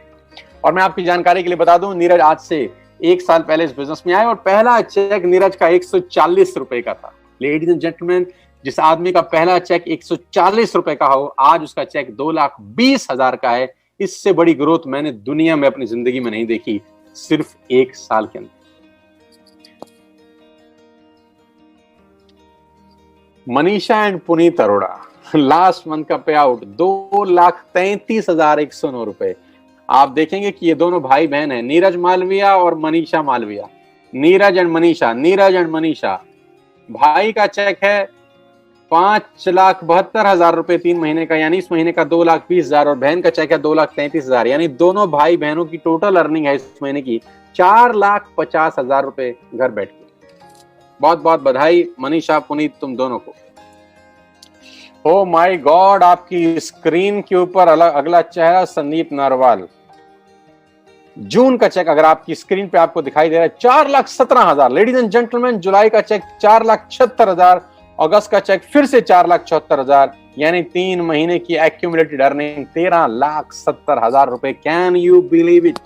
और मैं आपकी जानकारी के लिए बता दूं, नीरज आज से 1 साल पहले इस बिजनेस में आए और पहला चेक नीरज का 140 रुपए का था। लेडीज एंड जेंटलमैन, जिस आदमी का पहला चेक 140 रुपए का हो, आज उसका चेक 2,20,000 का है। इससे बड़ी ग्रोथ मैंने दुनिया में अपनी जिंदगी में नहीं देखी, सिर्फ 1 साल के अंदर। Manisha and Puneet Arora, last month का पे आउट 2,33,109 रुपए। आप देखेंगे कि ये दोनों भाई बहन हैं, नीरज मालविया और मनीषा मालविया। नीरज एंड मनीषा। भाई का चेक है 5,72,000 रुपए 3 महीने का, यानी इस महीने का 2,20,000, और बहन का चेक है 2,33,000। यानी दोनों भाई बहनों की टोटल अर्निंग है इस महीने की 4,50,000 रुपए घर बैठ के। बहुत बहुत बधाई मनीषा, पुनीत, तुम दोनों को। ओ माय गॉड, आपकी स्क्रीन के ऊपर अगला चेहरा संदीप नारवाल। जून का चेक अगर आपकी स्क्रीन पे आपको दिखाई दे रहा है 4,17,000। लेडीज एंड जेंटलमैन, जुलाई का चेक 4,76,000, अगस्त का चेक फिर से 4,74,000। यानी 3 महीने की एक्यूमुलेटेड अर्निंग 13,70,000 रुपए। Can you believe it?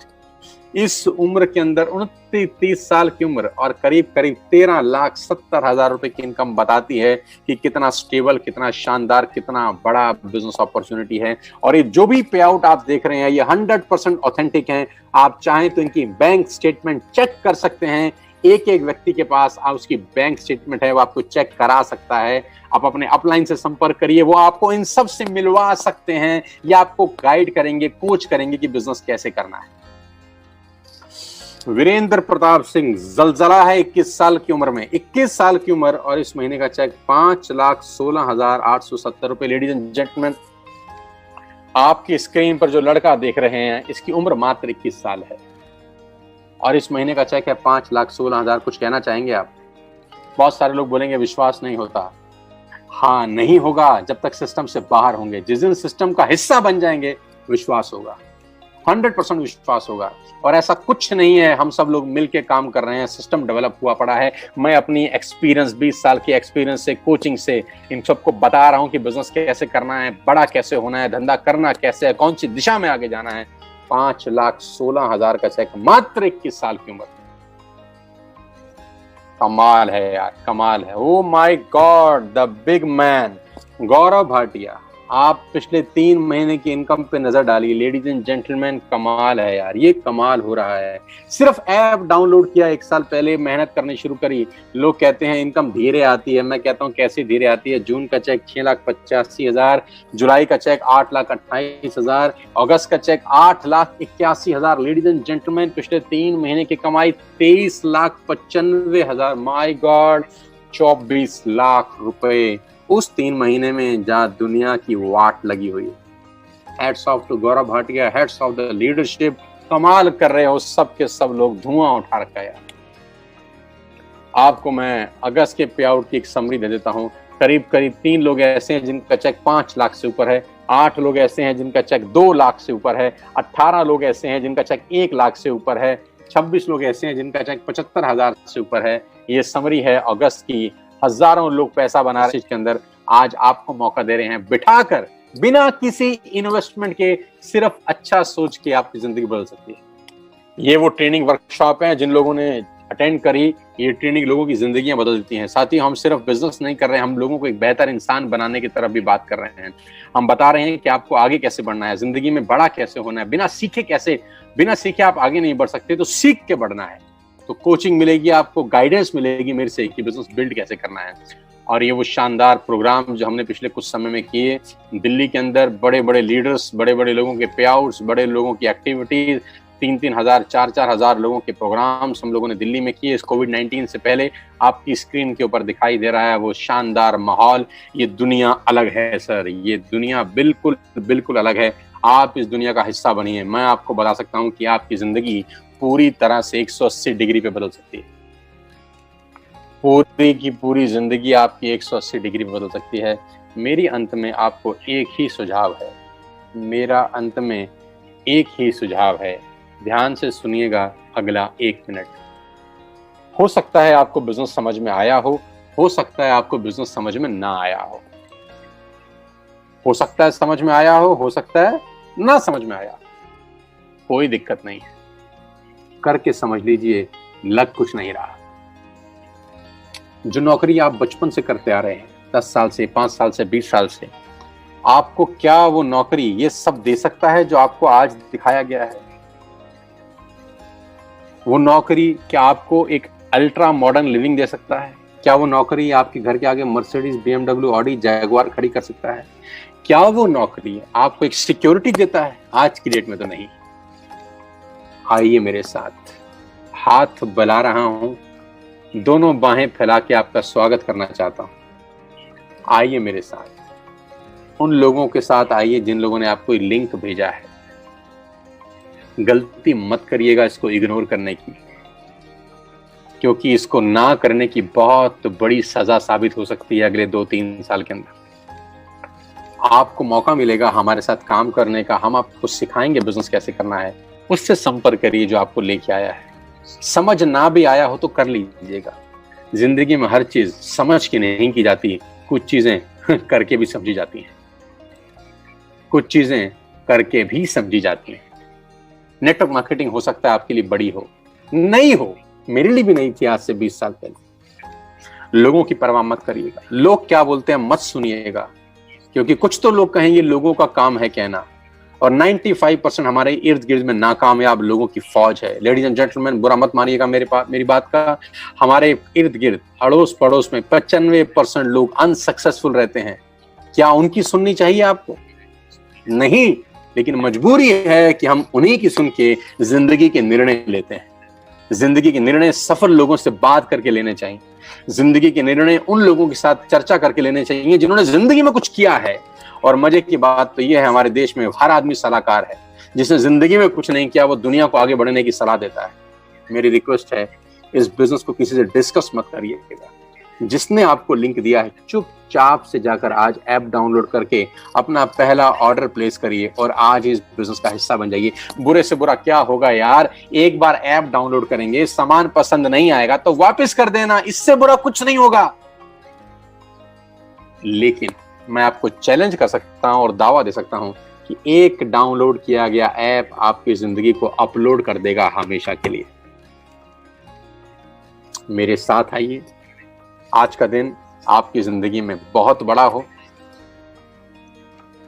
इस उम्र के अंदर 29-30 साल की उम्र और करीब करीब 13,70,000 रुपए की इनकम बताती है कि कितना स्टेबल, कितना शानदार, कितना बड़ा बिजनेस अपॉर्चुनिटी है। और ये जो भी पे आउट आप देख रहे हैं ये 100% ऑथेंटिक है। आप चाहें तो इनकी बैंक स्टेटमेंट चेक कर सकते हैं। एक एक व्यक्ति के पास आप उसकी बैंक स्टेटमेंट है, वो आपको चेक करा सकता है। आप अपने अपलाइन से संपर्क करिए, वो आपको इन सब से मिलवा सकते हैं या आपको गाइड करेंगे, कोच करेंगे कि बिजनेस कैसे करना है। वीरेंद्र प्रताप सिंह जलजला है 21 साल की उम्र में, 21 साल की उम्र और इस महीने का चेक 5,16,870 रुपए। लेडीज एंड जेंटलमैन, आपकी स्क्रीन पर जो लड़का देख रहे हैं इसकी उम्र मात्र 21 साल है और इस महीने का चेक है 5,16,000। कुछ कहना चाहेंगे आप? बहुत सारे लोग बोलेंगे विश्वास नहीं होता। हाँ, नहीं होगा जब तक सिस्टम से बाहर होंगे। जिस दिन सिस्टम का हिस्सा बन जाएंगे विश्वास होगा, 100% विश्वास होगा। और ऐसा कुछ नहीं है, हम सब लोग मिलके काम कर रहे हैं, सिस्टम डेवलप हुआ पड़ा है। मैं अपनी एक्सपीरियंस, 20 साल की एक्सपीरियंस से, कोचिंग से इन सबको बता रहा हूं कि बिजनेस कैसे करना है, बड़ा कैसे होना है, धंधा करना कैसे है, कौन सी दिशा में आगे जाना है। 5,16,000 का चेक मात्र 21 साल की उम्र। कमाल है यार, कमाल है। Oh my god, the big man Gaurav Bhatia. आप पिछले 3 महीने की इनकम पे नजर डालिए लेडीज एंड जेंटलमैन, कमाल है यार, ये कमाल हो रहा है। सिर्फ ऐप डाउनलोड किया 1 साल पहले, मेहनत करनी शुरू करी। लोग कहते हैं इनकम धीरे आती है, मैं कहता हूं कैसे धीरे आती है। जून का चेक 6,85,000, जुलाई का चेक 8,28,000, अगस्त का चेक 8,81,000। लेडीज एंड जेंटलमैन, पिछले 3 महीने की कमाई 23,95,000। माई गॉड, 24 लाख रुपए उस 3 महीने में जहां दुनिया की वाट लगी हुई है। Heads off to Gaurav Bhatia, heads off the leadership. कमाल कर रहे हो सब के सब लोग, धुआं उठा रखा है यार। आपको मैं अगस्त के पे आउट की एक समरी दे देता हूं। करीब करीब 3 लोग ऐसे हैं जिनका चेक 5 लाख से ऊपर है, 8 लोग ऐसे हैं जिनका चेक 2 लाख से ऊपर है, 18 लोग ऐसे हैं जिनका चेक 1 लाख से ऊपर है, 26 लोग ऐसे हैं जिनका चेक 75,000 से ऊपर है। ये समरी है अगस्त की। हजारों लोग पैसा बना रहे हैं इसके अंदर। आज आपको मौका दे रहे हैं, बिठाकर बिना किसी इन्वेस्टमेंट के, सिर्फ अच्छा सोच के आपकी जिंदगी बदल सकती है। ये वो ट्रेनिंग वर्कशॉप है जिन लोगों ने अटेंड करी, ये ट्रेनिंग लोगों की जिंदगियां बदल देती हैं। साथ ही हम सिर्फ बिजनेस नहीं कर रहे हैं, हम लोगों को एक बेहतर इंसान बनाने की तरफ भी बात कर रहे हैं। हम बता रहे हैं कि आपको आगे कैसे बढ़ना है, जिंदगी में बड़ा कैसे होना है। बिना सीखे आप आगे नहीं बढ़ सकते, तो सीख के बढ़ना है। तो कोचिंग मिलेगी आपको, गाइडेंस मिलेगी मेरे से कि बिजनेस बिल्ड कैसे करना है। और ये वो शानदार प्रोग्राम जो हमने पिछले कुछ समय में किए दिल्ली के अंदर, बड़े बड़े लीडर्स, बड़े बड़े लोगों के पे आउट्स, बड़े लोगों की एक्टिविटीज, 3-3 हजार, 4-4 हजार लोगों के प्रोग्राम्स हम लोगों ने दिल्ली में किए। इस कोविड-19 से पहले आपकी स्क्रीन के ऊपर दिखाई दे रहा है वो शानदार माहौल। ये दुनिया अलग है सर, ये दुनिया बिल्कुल बिल्कुल अलग है। आप इस दुनिया का हिस्सा बनिए। मैं आपको बता सकता हूँ कि आपकी जिंदगी पूरी तरह से 180 डिग्री पे बदल सकती है। पूरी की पूरी जिंदगी आपकी 180 डिग्री पे बदल सकती है। मेरी अंत में आपको एक ही सुझाव है, मेरा अंत में एक ही सुझाव है। ध्यान से सुनिएगा अगला 1 मिनट। हो सकता है आपको बिजनेस समझ में आया हो सकता है आपको बिजनेस समझ में ना आया हो सकता है समझ में आया हो सकता है ना समझ में आया। कोई दिक्कत नहीं है, करके समझ लीजिए, लग कुछ नहीं रहा। जो नौकरी आप बचपन से करते आ रहे हैं, 10 साल से, 5 साल से, 20 साल से, आपको क्या वो नौकरी ये सब दे सकता है जो आपको आज दिखाया गया है? वो नौकरी क्या आपको एक अल्ट्रा मॉडर्न लिविंग दे सकता है? क्या वो नौकरी आपके घर के आगे मर्सिडीज, BMW, ऑडी, जैगुआर खड़ी कर सकता है? क्या वो नौकरी आपको एक सिक्योरिटी देता है? आज की डेट में तो नहीं। आइए मेरे साथ, हाथ बला रहा हूं, दोनों बाहें फैला के आपका स्वागत करना चाहता हूं। आइए मेरे साथ, उन लोगों के साथ आइए जिन लोगों ने आपको लिंक भेजा है। गलती मत करिएगा इसको इग्नोर करने की, क्योंकि इसको ना करने की बहुत बड़ी सजा साबित हो सकती है अगले 2-3 साल के अंदर। आपको मौका मिलेगा हमारे साथ काम करने का, हम आपको सिखाएंगे बिजनेस कैसे करना है। उससे संपर्क करिए जो आपको लेके आया है। समझ ना भी आया हो तो कर लीजिएगा। जिंदगी में हर चीज समझ के नहीं की जाती, कुछ चीजें करके भी समझी जाती हैं, कुछ चीजें करके भी समझी जाती हैं। नेटवर्क मार्केटिंग हो सकता है आपके लिए बड़ी हो, नहीं हो, मेरे लिए भी नहीं थी आज से 20 साल पहले। लोगों की परवाह मत करिएगा, लोग क्या बोलते हैं मत सुनिएगा, क्योंकि कुछ तो लोग कहेंगे लोगों का काम है कहना, और 95% हमारे इर्द गिर्द में नाकामयाब लोगों की फौज है। लेडीज एंड जेंटलमैन, बुरा मत मानिएगा मेरी बात का, हमारे इर्द गिर्द अड़ोस पड़ोस में 95% लोग अनसक्सेसफुल रहते हैं। क्या उनकी सुननी चाहिए आपको? नहीं, लेकिन मजबूरी है कि हम उन्हीं की सुन के जिंदगी के निर्णय लेते हैं। जिंदगी के निर्णय सफल लोगों से बात करके लेने चाहिए। जिंदगी के निर्णय उन लोगों के साथ चर्चा करके लेने चाहिए जिन्होंने जिंदगी में कुछ किया है। और मजे की बात तो यह है, हमारे देश में हर आदमी सलाहकार है। जिसने जिंदगी में कुछ नहीं किया वो दुनिया को आगे बढ़ने की सलाह देता है। मेरी रिक्वेस्ट है, इस बिजनेस को किसी से डिस्कस मत करिएगा। जिसने आपको लिंक दिया है चुपचाप से जाकर आज ऐप डाउनलोड करके अपना पहला ऑर्डर प्लेस करिए और आज इस बिजनेस का हिस्सा बन जाइए। बुरे से बुरा क्या होगा यार, एक बार ऐप डाउनलोड करेंगे, सामान पसंद नहीं आएगा तो वापस कर देना, इससे बुरा कुछ नहीं होगा। लेकिन मैं आपको चैलेंज कर सकता हूं और दावा दे सकता हूं कि एक डाउनलोड किया गया ऐप आपकी जिंदगी को अपलोड कर देगा हमेशा के लिए। मेरे साथ आइए, आज का दिन आपकी जिंदगी में बहुत बड़ा हो।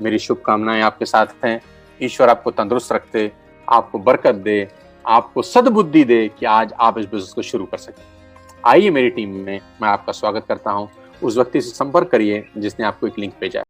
मेरी शुभकामनाएं आपके साथ हैं। ईश्वर आपको तंदुरुस्त रखे, आपको बरकत दे, आपको सद्बुद्धि दे कि आज आप इस बिजनेस को शुरू कर सकें। आइए मेरी टीम में मैं आपका स्वागत करता हूं। उस व्यक्ति से संपर्क करिए जिसने आपको एक लिंक भेजा है।